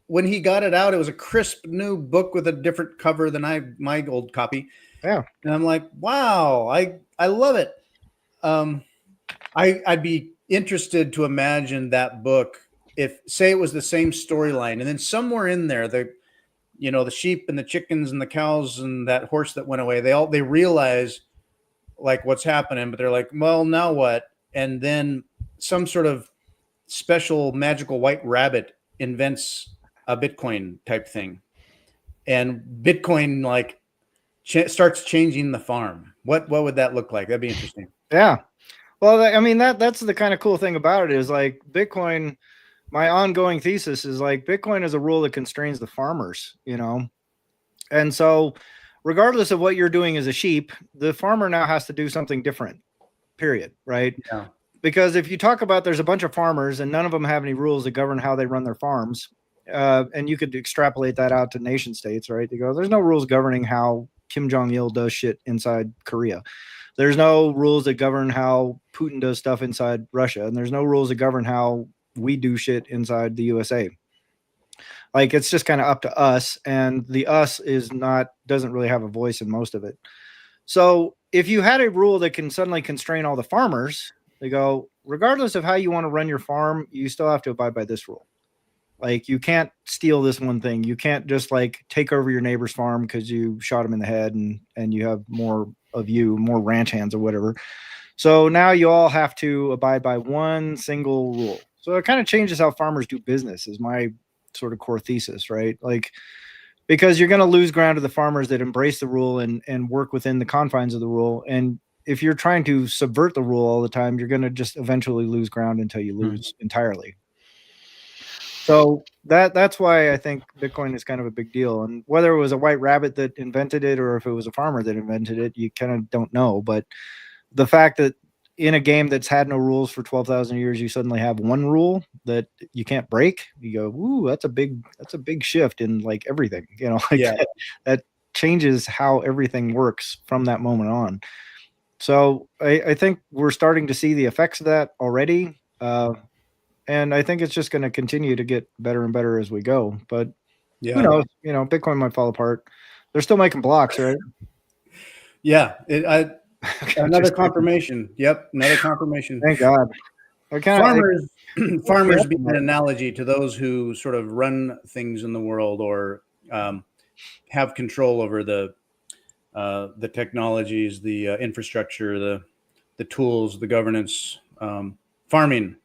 when he got it out, it was a crisp new book with a different cover than my old copy. Yeah. And I'm like, wow, I love it. I'd be interested to imagine that book if, say, it was the same storyline, and then somewhere in there, the sheep and the chickens and the cows and that horse that went away, they realize like what's happening, but they're like, well, now what? And then some sort of special magical white rabbit invents a Bitcoin type thing. And Bitcoin like starts changing the farm? What would that look like? That'd be interesting. Yeah. Well, I mean, that's the kind of cool thing about it is like Bitcoin. My ongoing thesis is like Bitcoin is a rule that constrains the farmers, you know? And so, regardless of what you're doing as a sheep, the farmer now has to do something different, period. Right. Yeah. Because if you talk about there's a bunch of farmers and none of them have any rules that govern how they run their farms, and you could extrapolate that out to nation states, right? They go, there's no rules governing how Kim Jong-il does shit inside Korea. There's no rules that govern how Putin does stuff inside Russia. And there's no rules that govern how we do shit inside the USA. Like it's just kind of up to us. And the us doesn't really have a voice in most of it. So if you had a rule that can suddenly constrain all the farmers, they go, regardless of how you want to run your farm, you still have to abide by this rule. Like you can't steal this one thing. You can't just like take over your neighbor's farm because you shot him in the head and you have more ranch hands or whatever. So now you all have to abide by one single rule. So it kind of changes how farmers do business is my sort of core thesis, right? Like, because you're going to lose ground to the farmers that embrace the rule and work within the confines of the rule. And if you're trying to subvert the rule all the time, you're going to just eventually lose ground until you lose entirely. So that's why I think Bitcoin is kind of a big deal. And whether it was a white rabbit that invented it or if it was a farmer that invented it, you kind of don't know. But the fact that in a game that's had no rules for 12,000 years, you suddenly have one rule that you can't break. You go, ooh, that's a big shift in like everything, you know, like that changes how everything works from that moment on. So I think we're starting to see the effects of that already. And I think it's just going to continue to get better and better as we go. But who knows? You know, Bitcoin might fall apart. They're still making blocks, right? Yeah. Another confirmation. Yep. Another confirmation. Thank God. Farmers being an analogy to those who sort of run things in the world or have control over the technologies, the infrastructure, the tools, the governance, farming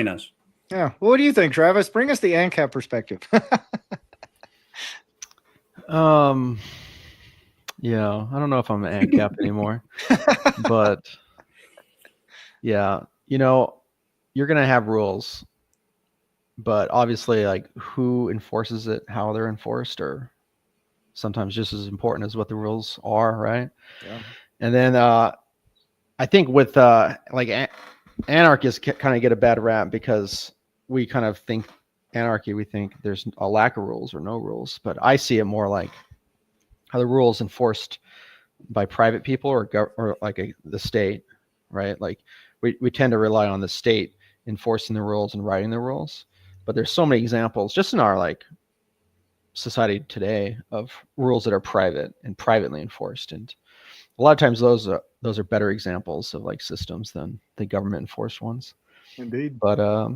us. Yeah. Well, what do you think, Travis? Bring us the ANCAP perspective. Yeah, I don't know if I'm an ANCAP anymore, but yeah, you know, you're going to have rules, but obviously like who enforces it, how they're enforced are sometimes just as important as what the rules are. Right. Yeah. And then, I think with, like anarchists kind of get a bad rap because we kind of think anarchy, we think there's a lack of rules or no rules, but I see it more like how the rules enforced by private people or like the state, right? Like we tend to rely on the state enforcing the rules and writing the rules, but there's so many examples just in our like society today of rules that are private and privately enforced, and a lot of times those are better examples of like systems than the government enforced ones. Indeed. But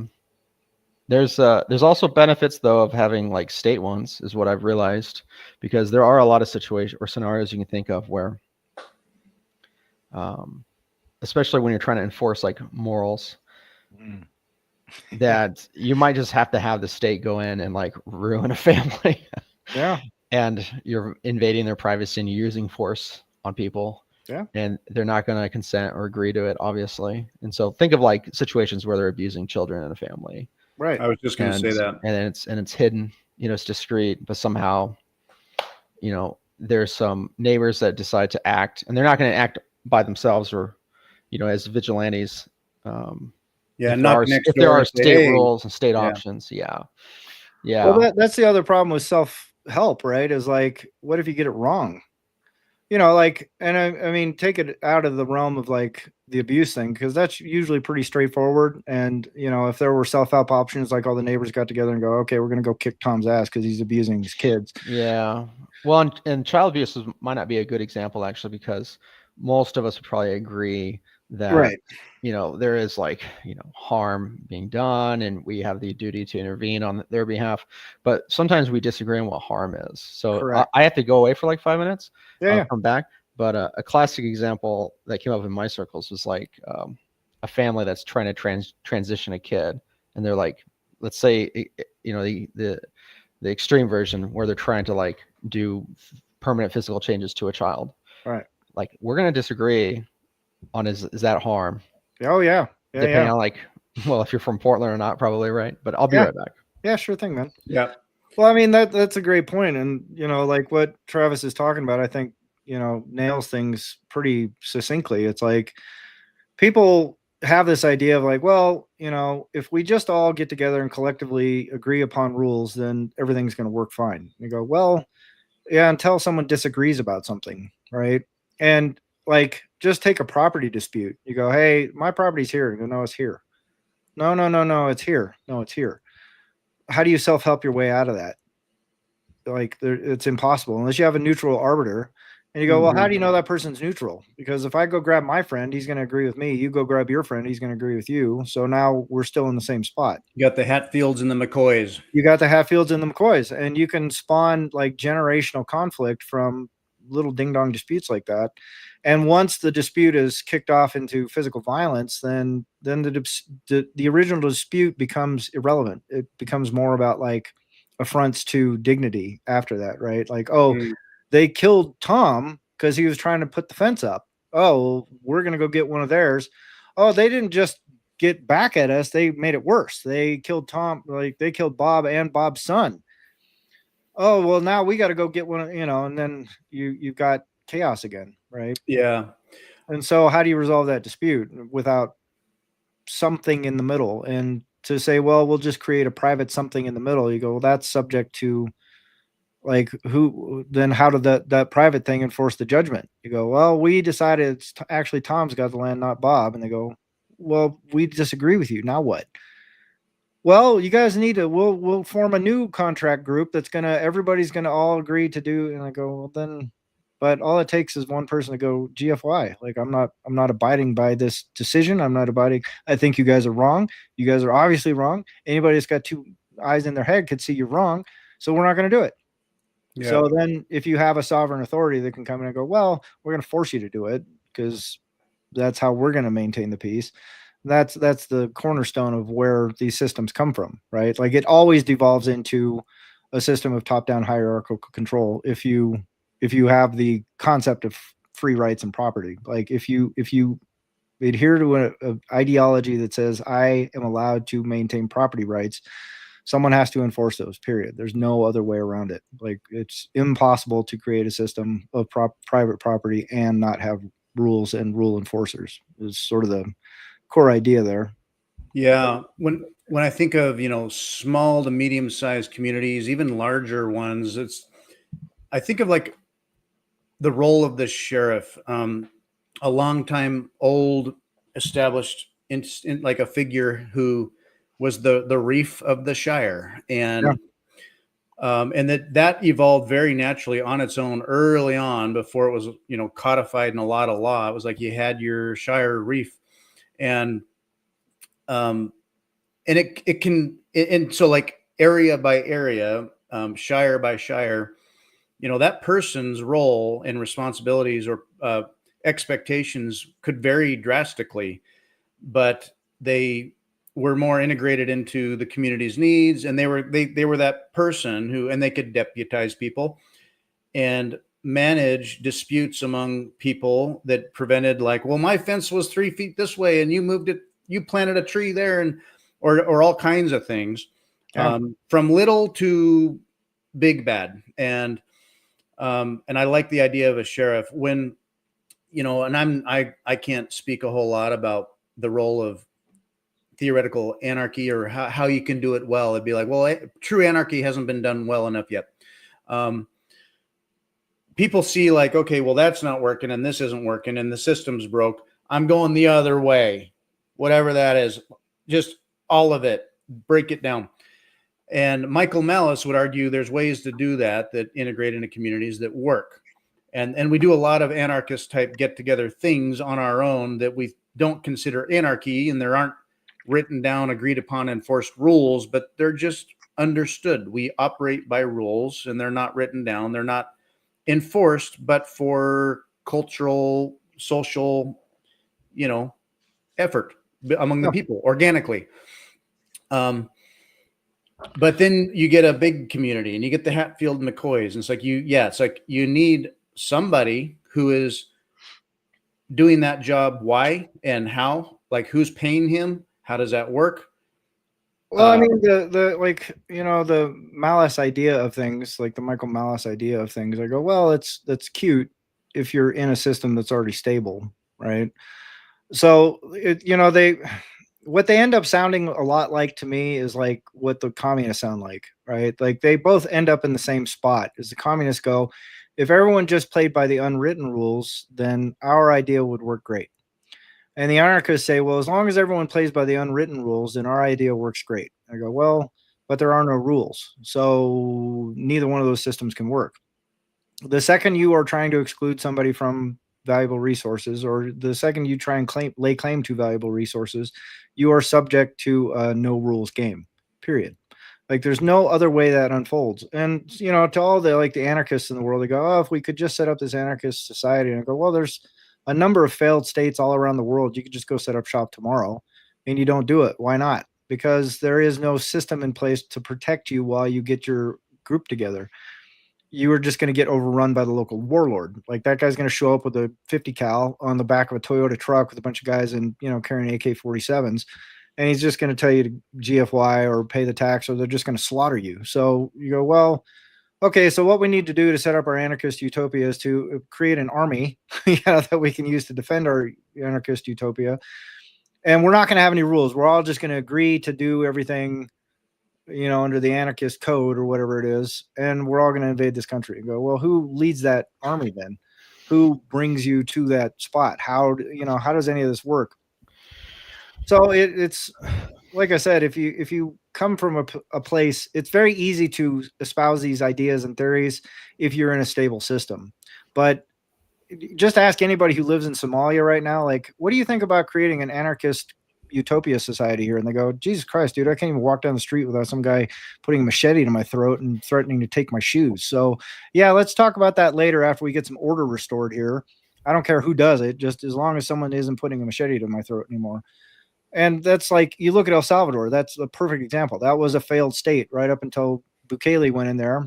there's also benefits though of having like state ones, is what I've realized, because there are a lot of situations or scenarios you can think of where, especially when you're trying to enforce like morals, that you might just have to have the state go in and like ruin a family. Yeah. And you're invading their privacy and you're using force on people. Yeah. And they're not going to consent or agree to it, obviously. And so think of like situations where they're abusing children in a family. Right. I was just going to say that. And it's hidden, you know, it's discreet, but somehow, you know, there's some neighbors that decide to act, and they're not going to act by themselves or, you know, as vigilantes. If there are state rules and state options. Yeah. Well, that's the other problem with self-help, right? Is like, what if you get it wrong? You know, like, and I mean, take it out of the realm of like the abuse thing, because that's usually pretty straightforward. And, you know, if there were self-help options, like all the neighbors got together and go, okay, we're going to go kick Tom's ass because he's abusing his kids. Yeah. Well, and child abuse might not be a good example, actually, because most of us would probably agree that, right, you know, there is like, you know, harm being done and we have the duty to intervene on their behalf. But sometimes we disagree on what harm is. So I have to go away for like 5 minutes. I'll come back. But a classic example that came up in my circles was like a family that's trying to transition a kid. And they're like, let's say, you know, the extreme version where they're trying to like do permanent physical changes to a child. Right. Like we're going to disagree on is that harm, Oh yeah. Yeah. depending Yeah. on like, well, if you're from Portland or not, probably, right? But I'll be Yeah. right back. Yeah. Sure thing, man. Yeah. Well, I mean that's a great point, and like what Travis is talking about, I think nails things pretty succinctly. It's like people have this idea of like, well, if we just all get together and collectively agree upon rules, then everything's going to work fine. You go, well, yeah, until someone disagrees about something, right? And like, just take a property dispute. You go, hey, my property's here. You go, no, it's here. No, no, no, no, it's here. No, it's here. How do you self-help your way out of that? Like, it's impossible unless you have a neutral arbiter. And you go, well, how do you know that person's neutral? Because if I go grab my friend, he's going to agree with me. You go grab your friend, he's going to agree with you. So now we're still in the same spot. You got the Hatfields and the McCoys. You got the Hatfields and the McCoys, and you can spawn like generational conflict from little ding dong disputes like that. And once the dispute is kicked off into physical violence, then the original dispute becomes irrelevant. It becomes more about like affronts to dignity after that, right? Like, oh, they killed Tom because he was trying to put the fence up. Oh, we're going to go get one of theirs. Oh, they didn't just get back at us. They made it worse. They killed Tom, like they killed Bob and Bob's son. Oh, well, now we got to go get one, and then you've got chaos again, right? Yeah. And so how do you resolve that dispute without something in the middle? And to say, well, we'll just create a private something in the middle, you go, well, that's subject to like how did that private thing enforce the judgment? You go, well, we decided it's actually Tom's got the land, not Bob. And they go, well, we disagree with you. Now what? Well, you guys need to, we'll form a new contract group that's everybody's gonna all agree to do. And I go, well then, but all it takes is one person to go GFY. Like I'm not abiding by this decision. I'm not abiding. I think you guys are wrong. You guys are obviously wrong. Anybody that's got two eyes in their head could see you're wrong. So we're not going to do it. Yeah. So then if you have a sovereign authority that can come in and go, well, we're going to force you to do it because that's how we're going to maintain the peace. That's the cornerstone of where these systems come from, right? Like it always devolves into a system of top-down hierarchical control. If you have the concept of free rights and property, like if you adhere to an ideology that says I am allowed to maintain property rights, someone has to enforce those, period. There's no other way around it. Like it's impossible to create a system of private property and not have rules and rule enforcers is sort of the core idea there. Yeah. When I think of, small to medium-sized communities, even larger ones, I think of like the role of the sheriff, a long-time old established like a figure who was the reef of the Shire. And and that evolved very naturally on its own early on before it was, codified in a lot of law. It was like you had your Shire reef. And it can, and so like area by area, shire by shire, that person's role and responsibilities or expectations could vary drastically, but they were more integrated into the community's needs, and they were that person and they could deputize people and manage disputes among people that prevented, like, well, my fence was 3 feet this way and you moved it, you planted a tree there, and or all kinds of things, from little to big bad. And I like the idea of a sheriff when, and I can't speak a whole lot about the role of theoretical anarchy or how you can do it well. It'd be like, well, true anarchy hasn't been done well enough yet. People see like, okay, well, that's not working and this isn't working and the system's broke. I'm going the other way, whatever that is, just all of it, break it down. And Michael Malice would argue there's ways to do that integrate into communities that work. And we do a lot of anarchist type get together things on our own that we don't consider anarchy, and there aren't written down, agreed upon, enforced rules, but they're just understood. We operate by rules and they're not written down. They're not enforced, but for cultural, social, effort among the people organically. But then you get a big community and you get the Hatfield McCoys. And it's like it's like you need somebody who is doing that job. Why and how? Like who's paying him? How does that work? Well, I mean, the like, you know, the Malice idea of things, like the Michael Malice idea of things, I go, well, that's cute if you're in a system that's already stable, right? So you know, what they end up sounding a lot like to me is like what the communists sound like, right? Like they both end up in the same spot. As the communists go, if everyone just played by the unwritten rules, then our idea would work great. And the anarchists say, well, as long as everyone plays by the unwritten rules, then our idea works great. I go, well, but there are no rules. So neither one of those systems can work. The second you are trying to exclude somebody from valuable resources, or the second you try and lay claim to valuable resources, you are subject to a no rules game, period. Like there's no other way that unfolds. And, you know, to all the like the anarchists in the world, they go, oh, if we could just set up this anarchist society. And I go, well, there's a number of failed states all around the world. You could just go set up shop tomorrow and you don't do it. Why not? Because there is no system in place to protect you while you get your group together. You are just going to get overrun by the local warlord. Like that guy's going to show up with a 50 cal on the back of a Toyota truck with a bunch of guys in, you know, carrying AK-47s. And he's just going to tell you to GFY or pay the tax, or they're just going to slaughter you. So you go, well, okay, so what we need to do to set up our anarchist utopia is to create an army that we can use to defend our anarchist utopia. And we're not going to have any rules. We're all just going to agree to do everything, you know, under the anarchist code or whatever it is. And we're all going to invade this country and go, well, who leads that army then? Who brings you to that spot? How does any of this work? So it's like I said, if you come from a place, it's very easy to espouse these ideas and theories if you're in a stable system. But just ask anybody who lives in Somalia right now, like, what do you think about creating an anarchist utopia society here? And they go, Jesus Christ, dude, I can't even walk down the street without some guy putting a machete to my throat and threatening to take my shoes. So yeah, let's talk about that later after we get some order restored here. I don't care who does it, just as long as someone isn't putting a machete to my throat anymore. And that's like, you look at El Salvador, that's a perfect example. That was a failed state right up until Bukele went in there.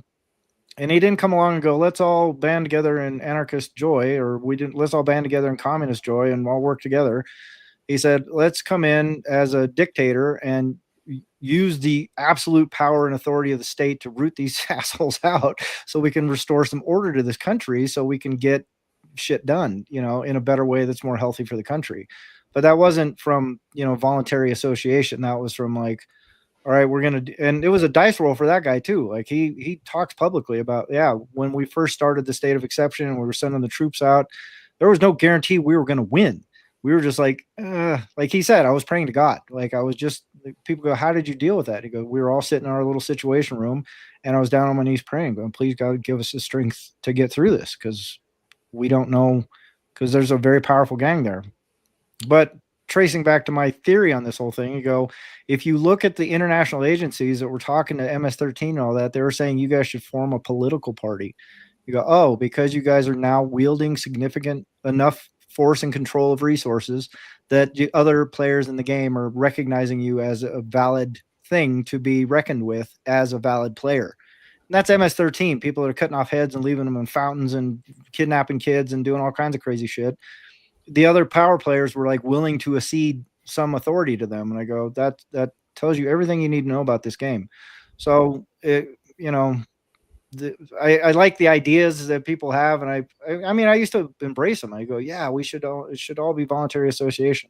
And he didn't come along and go, let's all band together in anarchist joy, or let's all band together in communist joy and all work together. He said, let's come in as a dictator and use the absolute power and authority of the state to root these assholes out so we can restore some order to this country so we can get shit done, you know, in a better way that's more healthy for the country. But that wasn't from, you know, voluntary association. That was from like, all right, we're going to, and it was a dice roll for that guy too. Like he talks publicly about, yeah, when we first started the state of exception and we were sending the troops out, there was no guarantee we were going to win. We were just like he said, I was praying to God. Like I was just, people go, how did you deal with that? He goes, we were all sitting in our little situation room and I was down on my knees praying, going, please God, give us the strength to get through this. Cause we don't know, because there's a very powerful gang there. But tracing back to my theory on this whole thing, you go, if you look at the international agencies that were talking to MS-13 and all that, they were saying you guys should form a political party. You go, oh, because you guys are now wielding significant enough force and control of resources that the other players in the game are recognizing you as a valid thing to be reckoned with as a valid player. And that's MS-13. People that are cutting off heads and leaving them in fountains and kidnapping kids and doing all kinds of crazy shit. The other power players were like willing to accede some authority to them. And I go, that tells you everything you need to know about this game. So, I like the ideas that people have. And I mean, I used to embrace them. I go, yeah, it should all be voluntary association.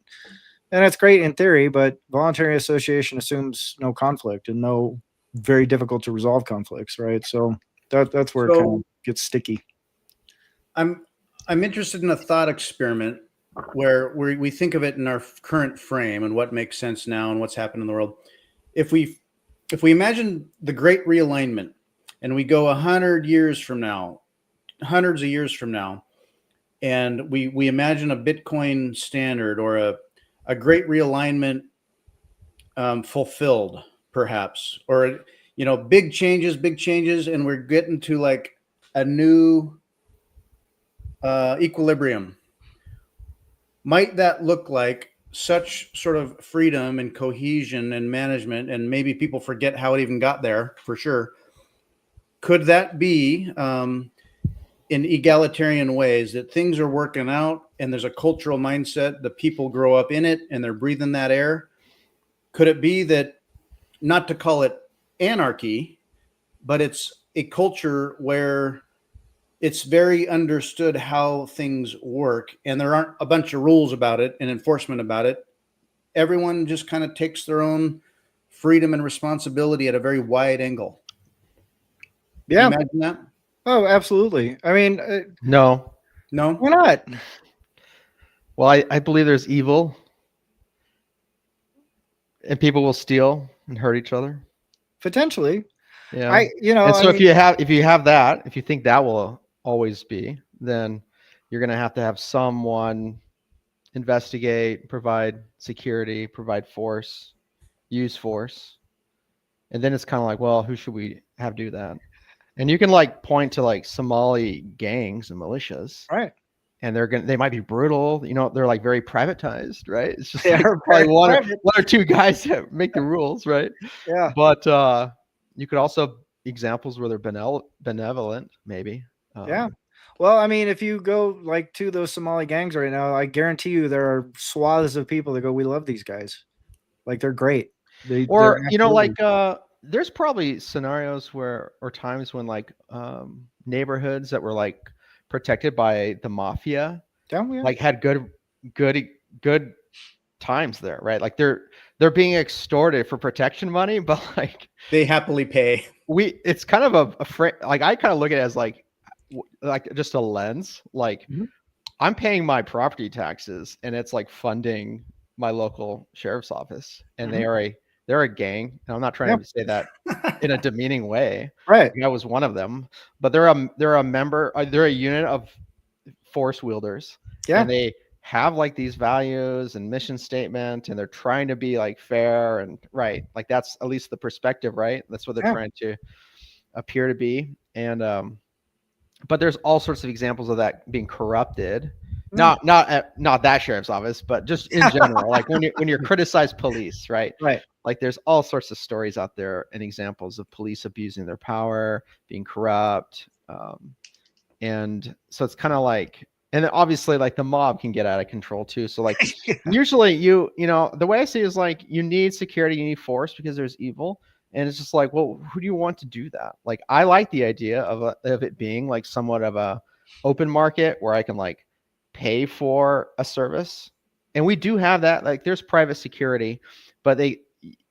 And that's great in theory, but voluntary association assumes no conflict and no very difficult to resolve conflicts. Right. So that's where it kind of gets sticky. I'm interested in a thought experiment where we think of it in our current frame and what makes sense now and what's happened in the world. If we imagine the Great Realignment and we go 100 years from now, hundreds of years from now, and we imagine a Bitcoin standard or a Great Realignment fulfilled, perhaps, or, you know, big changes, and we're getting to like a new equilibrium. Might that look like such sort of freedom and cohesion and management, and maybe people forget how it even got there for sure. Could that be in egalitarian ways that things are working out and there's a cultural mindset, the people grow up in it and they're breathing that air? Could it be that, not to call it anarchy, but it's a culture where it's very understood how things work and there aren't a bunch of rules about it and enforcement about it? Everyone just kind of takes their own freedom and responsibility at a very wide angle. Can Yeah. you imagine that? Oh, absolutely. I mean, No. No? why not? Well, I believe there's evil, and people will steal and hurt each other. Potentially. Yeah. You know, And so I mean, if you have that, if you think that will always be, then you're going to have someone investigate, provide security, provide force, use force. And then it's kind of like, well, who should we have do that? And you can like point to like Somali gangs and militias, right. and they might be brutal. You know, they're like very privatized, right? It's just They like are probably very one private. or two guys that make the rules, right? Yeah. But you could also examples where they're benevolent, maybe. Yeah. Well, I mean, if you go like to those Somali gangs right now, I guarantee you there are swaths of people that go, "We love these guys. Like they're great." Or They're you know, absolutely- like there's probably scenarios or times when like neighborhoods that were like protected by the mafia yeah, yeah. like had good times there, right? Like they're being extorted for protection money, but like They happily pay. it's kind of like I kind of look at it as like just a lens. Like Mhm. I'm paying my property taxes and it's like funding my local sheriff's office, and they're a gang. And I'm not trying to say that in a demeaning way. Right. I was one of them, but they're a member. They're a unit of force wielders, Yeah. and they have like these values and mission statement, and they're trying to be like fair and right. Like that's at least the perspective, right? That's what they're trying to appear to be. And but there's all sorts of examples of that being corrupted. Not that sheriff's office, but just in general. Like when you're criticized police, right? Right. Like there's all sorts of stories out there and examples of police abusing their power, being corrupt, and so it's kind of like, and then obviously like the mob can get out of control too. So like usually you know the way I see it is like you need security, you need force because there's evil. And it's just like, well, who do you want to do that? Like, I like the idea of it being like somewhat of a open market where I can like pay for a service. And we do have that. Like, there's private security, but I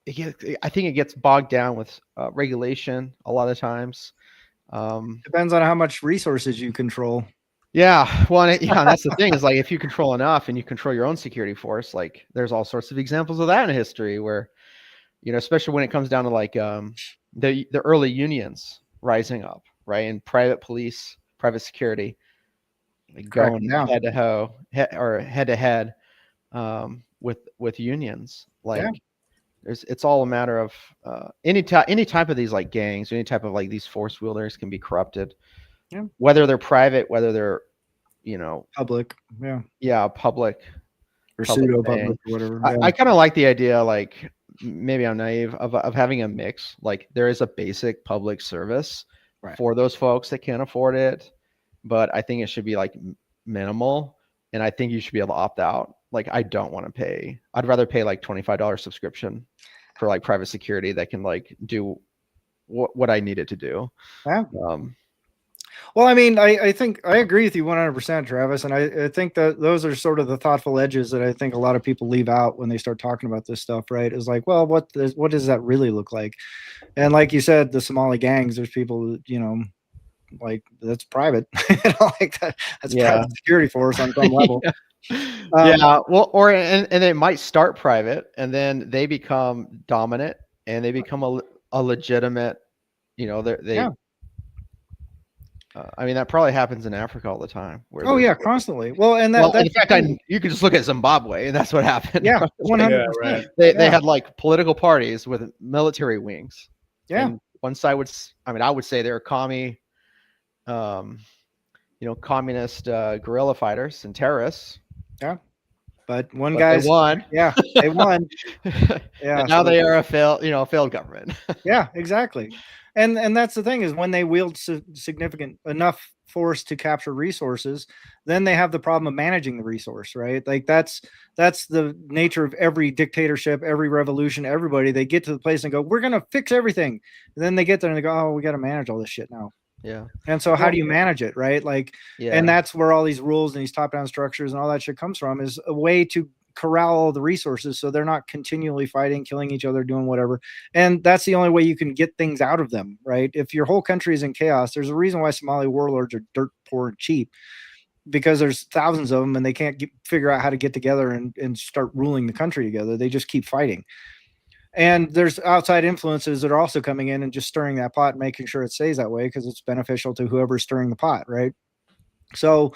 think it gets bogged down with regulation a lot of times. Depends on how much resources you control. Yeah, well, that's the thing is like if you control enough and you control your own security force, like there's all sorts of examples of that in history where, you know, especially when it comes down to like the early unions rising up, right? And private police, private security, like going head to head with unions. Like it's all a matter of any type of these like gangs, any type of like these force wielders can be corrupted. Yeah. Whether they're private, whether they're, you know, Public. Public Or pseudo public or whatever. I kind of like the idea, like maybe I'm naive of having a mix. Like there is a basic public service for those folks that can't afford it, but I think it should be like minimal, and I think you should be able to opt out. Like I don't want to pay. I'd rather pay like $25 subscription for like private security that can like do what I need it to do. Yeah. Well, I mean, I think I agree with you 100%, Travis. And I think that those are sort of the thoughtful edges that I think a lot of people leave out when they start talking about this stuff, right? Is like, well, what does that really look like? And like you said, the Somali gangs, there's people, you know, like that's private, like that's private security force on some level. Well, and it might start private and then they become dominant and they become a legitimate, you know, I mean, that probably happens in Africa all the time. Constantly. Well, and in fact, you could just look at Zimbabwe, and that's what happened. Yeah, 100%. They had like political parties with military wings. Yeah. And one side I would say they're communist guerrilla fighters and terrorists. Yeah. but one But guy's they won. yeah, they won. Yeah, And now so they are a failed government. yeah, exactly. And that's the thing is when they wield significant enough force to capture resources, then they have the problem of managing the resource, right? Like that's the nature of every dictatorship, every revolution, everybody. They get to the place and go, "We're going to fix everything." And then they get there and they go, "Oh, we got to manage all this shit now." Yeah. And so how Well, do you manage it, right? Like Yeah. and that's where all these rules and these top-down structures and all that shit comes from is a way to corral all the resources so they're not continually fighting, killing each other, doing whatever. And that's the only way you can get things out of them, right? If your whole country is in chaos, there's a reason why Somali warlords are dirt poor and cheap because there's thousands of them and they can't figure out how to get together and start ruling the country together. They just keep fighting. And there's outside influences that are also coming in and just stirring that pot and making sure it stays that way because it's beneficial to whoever's stirring the pot, right? So,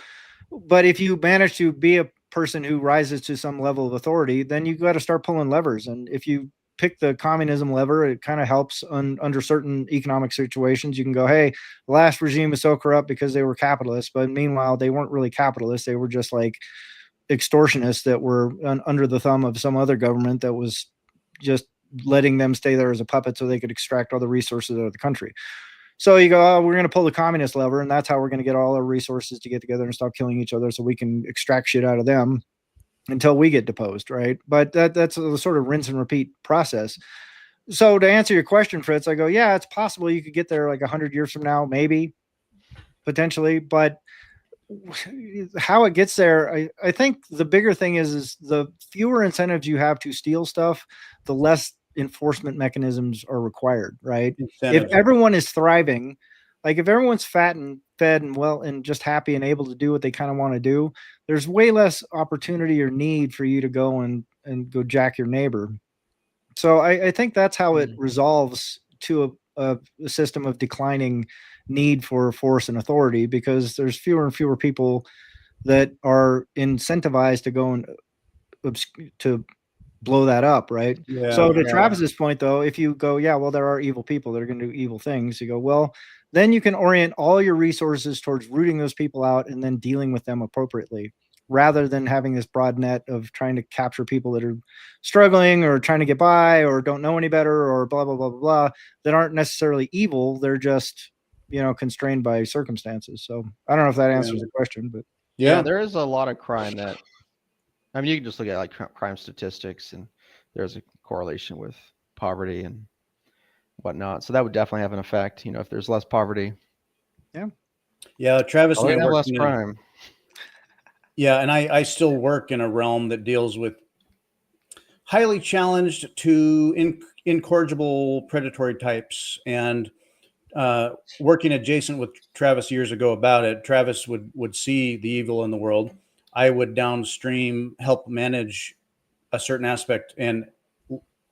but if you manage to be a person who rises to some level of authority, then you got to start pulling levers. And if you pick the communism lever, it kind of helps under certain economic situations. You can go, hey, the last regime was so corrupt because they were capitalists, but meanwhile, they weren't really capitalists. They were just like extortionists that were under the thumb of some other government that was just letting them stay there as a puppet so they could extract all the resources out of the country. So you go, oh, we're going to pull the communist lever, and that's how we're going to get all our resources to get together and stop killing each other so we can extract shit out of them until we get deposed, right? But that's a sort of rinse and repeat process. So to answer your question, Fritz, I go, yeah, it's possible you could get there like 100 years from now, maybe, potentially, but how it gets there, I think the bigger thing is the fewer incentives you have to steal stuff, the less enforcement mechanisms are required, right? If everyone is thriving, like if everyone's fat and fed and well and just happy and able to do what they kind of want to do, there's way less opportunity or need for you to go and go jack your neighbor. So I think that's how it resolves to a system of declining need for force and authority because there's fewer and fewer people that are incentivized to go and to blow that up, right? Yeah, so to yeah. Travis's point, though, if you go, yeah, well, there are evil people that are going to do evil things, you go, well, then you can orient all your resources towards rooting those people out and then dealing with them appropriately rather than having this broad net of trying to capture people that are struggling or trying to get by or don't know any better or blah, blah, blah, blah, blah, that aren't necessarily evil. They're just, constrained by circumstances. So I don't know if that answers the question, but yeah, there is a lot of crime that, I mean, you can just look at like crime statistics and there's a correlation with poverty and whatnot. So that would definitely have an effect, if there's less poverty. Yeah, Travis and I have work less crime. Yeah, and I still work in a realm that deals with highly challenged to incorrigible predatory types. And working adjacent with Travis years ago about it, Travis would see the evil in the world. I would downstream help manage a certain aspect and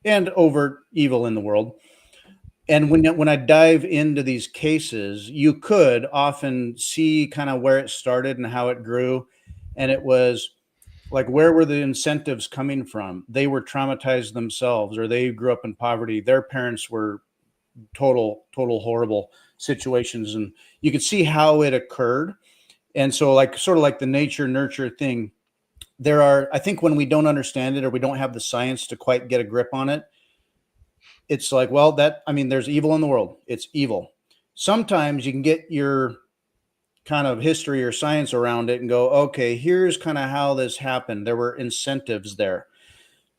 overt evil in the world. And when I dive into these cases, you could often see kind of where it started and how it grew. And it was like, where were the incentives coming from? They were traumatized themselves, or they grew up in poverty. Their parents were total horrible situations. And you could see how it occurred. And so sort of like the nature nurture thing, there are, I think when we don't understand it or we don't have the science to quite get a grip on it, it's like, well, there's evil in the world. It's evil. Sometimes you can get your kind of history or science around it and go, okay, here's kind of how this happened. There were incentives there.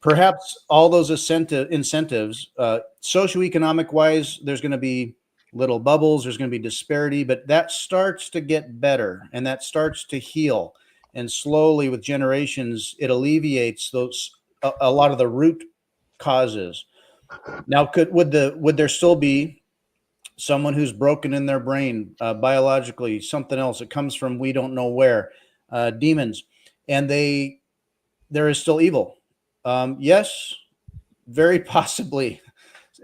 Perhaps all those incentives, socioeconomic wise, there's going to be little bubbles, there's going to be disparity, but that starts to get better and that starts to heal. And slowly with generations, it alleviates a lot of the root causes. Now, would there still be someone who's broken in their brain, biologically, something else that comes from we don't know where, demons, and there is still evil? Yes, very possibly.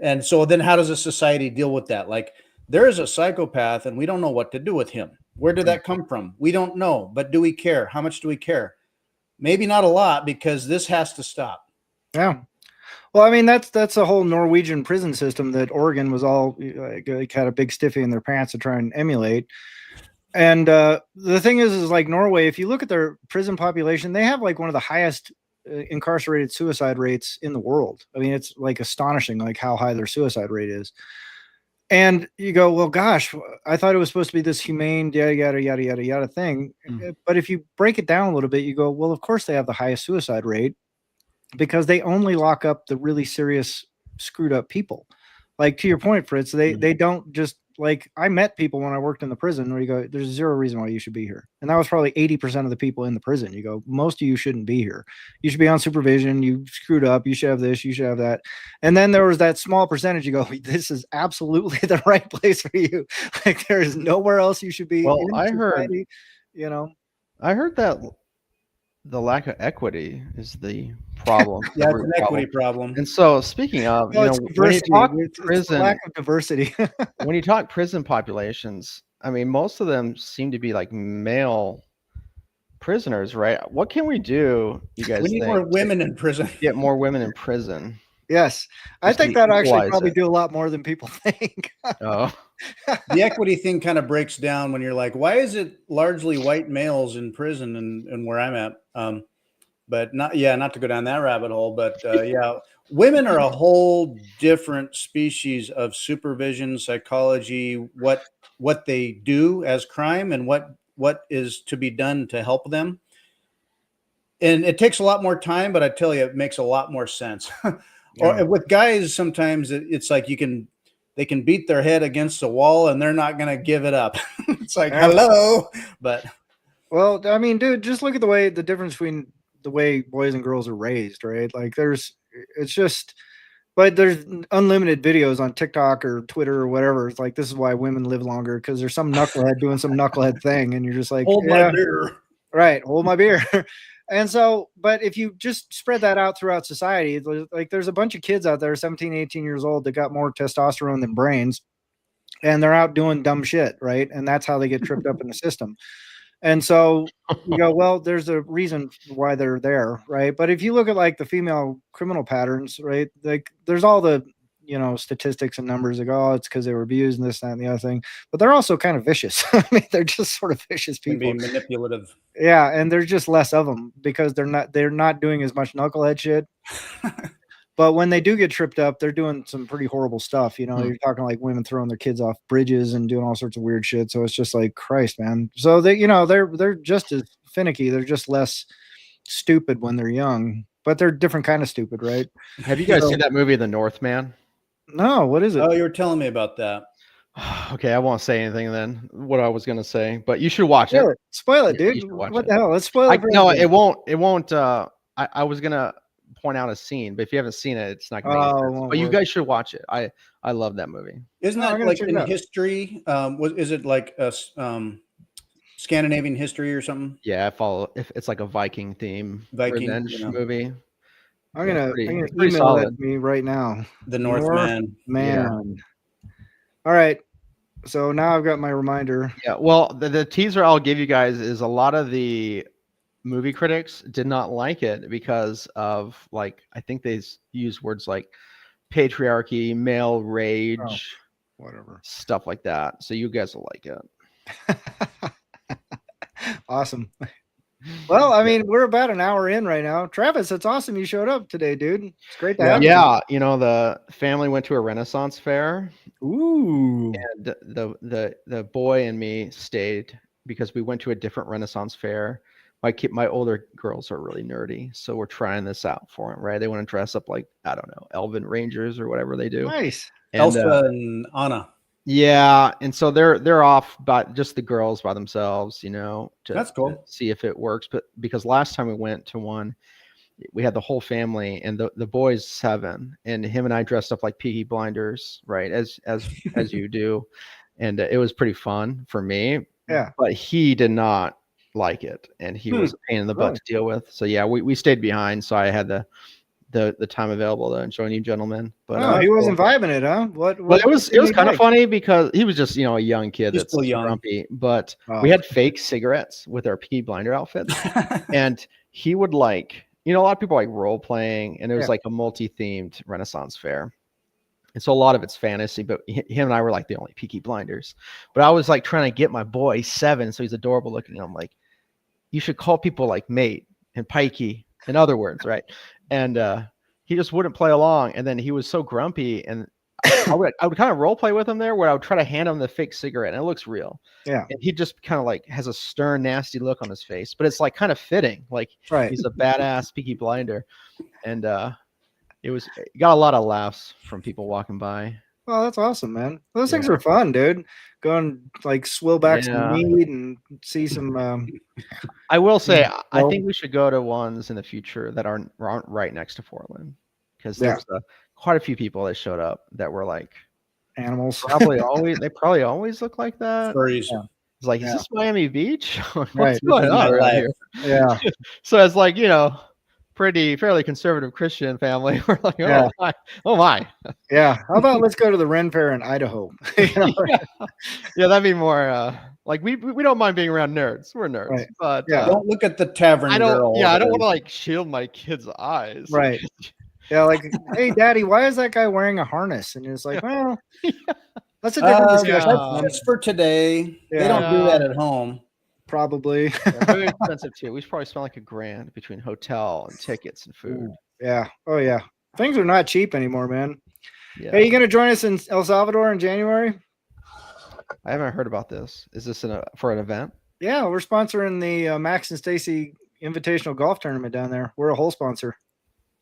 And so then how does a society deal with that? Like, there is a psychopath and we don't know what to do with him. Where did that come from? We don't know, but do we care? How much do we care? Maybe not a lot, because this has to stop. Yeah. Well, I mean, that's a whole Norwegian prison system that Oregon was all like had a big stiffy in their pants to try and emulate. And the thing is like Norway, if you look at their prison population, they have like one of the highest incarcerated suicide rates in the world. I mean, it's like astonishing, like how high their suicide rate is. And you go, well, gosh, I thought it was supposed to be this humane, yada, yada, yada, yada, yada thing. But if you break it down a little bit, you go, well, of course they have the highest suicide rate because they only lock up the really serious, screwed up people. Like to your point, Fritz, they don't just like I met people when I worked in the prison where you go, there's zero reason why you should be here. And that was probably 80% of the people in the prison. You go, most of you shouldn't be here. You should be on supervision. You screwed up. You should have this. You should have that. And then there was that small percentage. You go, this is absolutely the right place for you. Like there is nowhere else you should be. Well, in I society, you know. I heard that the lack of equity is the problem. Yeah, the it's root an equity problem. And so, speaking of, No, you it's know, when you diversity. talk It's the prison, lack of diversity. when you talk prison populations, I mean, most of them seem to be like male prisoners, right? What can we do, you guys We need think, more to women in prison. get more women in prison? Yes. I Just think to that actually equalize probably it. do a lot more than people think. Oh, The equity thing kind of breaks down when you're like, why is it largely white males in prison and where I'm at? But not to go down that rabbit hole, but yeah, women are a whole different species of supervision, psychology, what they do as crime and what is to be done to help them. And it takes a lot more time, but I tell you, it makes a lot more sense. Or with guys, sometimes it's like they can beat their head against the wall and they're not going to give it up. It's like, hello. But well, I mean, dude, just look at the difference between the way boys and girls are raised, right? Like it's just, but there's unlimited videos on TikTok or Twitter or whatever. It's like, this is why women live longer because there's some knucklehead doing some knucklehead thing. And you're just like, hold my beer. Right. Hold my beer. And so, but if you just spread that out throughout society, like there's a bunch of kids out there, 17, 18 years old, that got more testosterone than brains and they're out doing dumb shit. Right. And that's how they get tripped up in the system. And so you go, well, there's a reason why they're there, right? But if you look at like the female criminal patterns, right? Like there's all the, statistics and numbers like, oh, it's because they were abused and this, that, and the other thing. But they're also kind of vicious. I mean, they're just sort of vicious people. Can be manipulative. Yeah, and there's just less of them because they're not doing as much knucklehead shit. But when they do get tripped up, they're doing some pretty horrible stuff. You're talking like women throwing their kids off bridges and doing all sorts of weird shit. So it's just like, Christ, man. So they're just as finicky. They're just less stupid when they're young, but they're different kind of stupid, right? have you guys seen that movie, The Northman? No, what is it? Oh, you were telling me about that. Okay, I won't say anything then. What I was gonna say, but you should watch it. Spoil it, Yeah, you dude. should watch What it. the hell? Let's spoil it. No, it won't. It won't. I was gonna point out a scene, but if you haven't seen it, it's not gonna. Make sense. But you guys should watch it. I love that movie. Isn't that like in history? Is it like a Scandinavian history or something? Yeah, I follow. If it's like a Viking theme, revenge movie. I'm gonna email solid. that to me right now. The Northman. Man. All right. So now I've got my reminder. Yeah. Well, the teaser I'll give you guys is a lot of the movie critics did not like it because of like I think they use words like patriarchy, male rage, whatever stuff like that. So you guys will like it. Awesome. Well, I mean, we're about an hour in right now. Travis, it's awesome you showed up today, dude. It's great to have you. Yeah, the family went to a Renaissance fair. Ooh. And the boy and me stayed because we went to a different Renaissance fair. My older girls are really nerdy, so we're trying this out for them, right? They want to dress up like, I don't know, Elven Rangers or whatever they do. Nice. And, Elsa and Anna. Yeah, and so they're off by just the girls by themselves, That's cool. to see if it works. But because last time we went to one, we had the whole family, and the boy's 7, and him and I dressed up like Peaky Blinders, right, as you do, and it was pretty fun for me. Yeah, but he did not like it, and he was a pain in the butt to deal with. So yeah, we stayed behind, so I had the time available to join you gentlemen. But he wasn't vibing it, huh? What it was kind of funny because he was just a young kid that's still young, grumpy. But we had fake cigarettes with our Peaky Blinder outfits, and he would like a lot of people like role playing, and it was like a multi-themed Renaissance fair. And so a lot of it's fantasy, but him and I were like the only Peaky Blinders. But I was like trying to get my boy 7, so he's adorable looking. I'm like, you should call people like mate and pikey in other words, right? And he just wouldn't play along. And then he was so grumpy, and I would kind of role play with him there, where I would try to hand him the fake cigarette, and it looks real. Yeah. And he just kind of like has a stern, nasty look on his face, but it's like kind of fitting, like Right. he's a badass Peaky Blinder. And it got a lot of laughs from people walking by. Well, that's awesome, man. Those things are fun, dude. Go and like swill back some meat and see some. I will say, I think we should go to ones in the future that aren't right next to Portland, because there's quite a few people that showed up that were like animals. They probably always look like that. Furries. Yeah. It's like, is this Miami Beach? What's Right. going on around here? Yeah. So it's like, fairly conservative Christian family. We're like, oh my. Yeah. How about let's go to the Ren Fair in Idaho? Yeah, that'd be more like we don't mind being around nerds. We're nerds, right. but don't look at the tavern girl. Yeah, I don't want to like shield my kids' eyes. Right. Yeah, like, hey, Daddy, why is that guy wearing a harness? And it's like, well, that's a different discussion. That's for today. They don't do that at home. Probably. Very expensive too. We should probably spend like $1,000 between hotel and tickets and food. Yeah. Oh yeah. Things are not cheap anymore, man. Yeah. Hey, you gonna join us in El Salvador in January? I haven't heard about this. Is this for an event? Yeah, we're sponsoring the Max and Stacy Invitational Golf Tournament down there. We're a whole sponsor.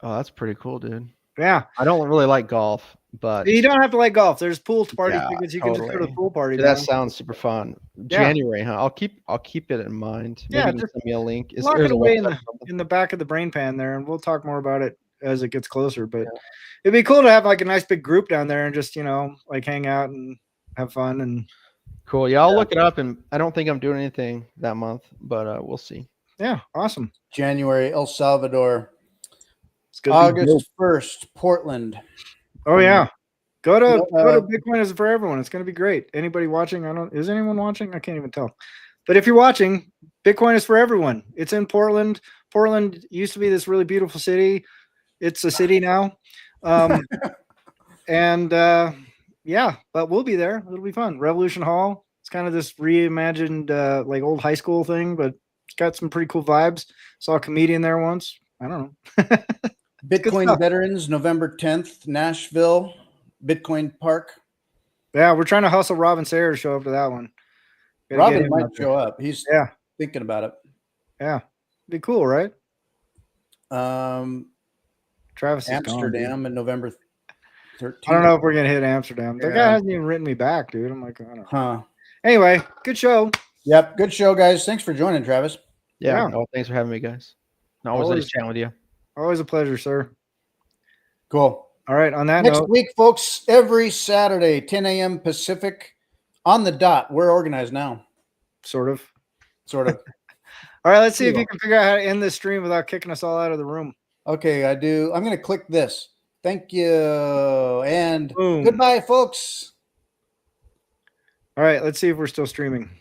Oh, that's pretty cool, dude. Yeah. I don't really like golf, but you don't have to like golf. There's pool party tickets. You can just go to the pool party. Dude, that sounds super fun. January, huh? I'll keep it in mind. Maybe you can send me a link. Lock it away in the back of the brain pan there, and we'll talk more about it as it gets closer. But it'd be cool to have like a nice big group down there and just like hang out and have fun and. Cool. Yeah, I'll look it up, and I don't think I'm doing anything that month, but we'll see. Yeah, awesome. January, El Salvador. August 1st, Portland. Oh yeah, go to Bitcoin is for everyone. It's going to be great. Anybody watching? Is anyone watching? I can't even tell. But if you're watching, Bitcoin is for everyone. It's in Portland. Portland used to be this really beautiful city. It's a city now, and but we'll be there. It'll be fun. Revolution Hall. It's kind of this reimagined like old high school thing, but it's got some pretty cool vibes. Saw a comedian there once. I don't know. Bitcoin Veterans, November 10th, Nashville, Bitcoin Park. Yeah, we're trying to hustle Robin Sayre to show up to that one. Robin might show up. He's thinking about it. Yeah, be cool, right? Travis Amsterdam in November 13th. I don't know if we're gonna hit Amsterdam. The guy hasn't even written me back, dude. I'm like, I don't know. Huh. Anyway, good show. Yep, good show, guys. Thanks for joining, Travis. Yeah. Oh, thanks for having me, guys. Always nice chatting with you. Always a pleasure, sir. Cool. All right. On that next note, week, folks, every Saturday, 10 a.m. Pacific, on the dot. We're organized now. Sort of. All right. Let's see if you can figure out how to end this stream without kicking us all out of the room. Okay, I do. I'm going to click this. Thank you. And boom. Goodbye, folks. All right. Let's see if we're still streaming.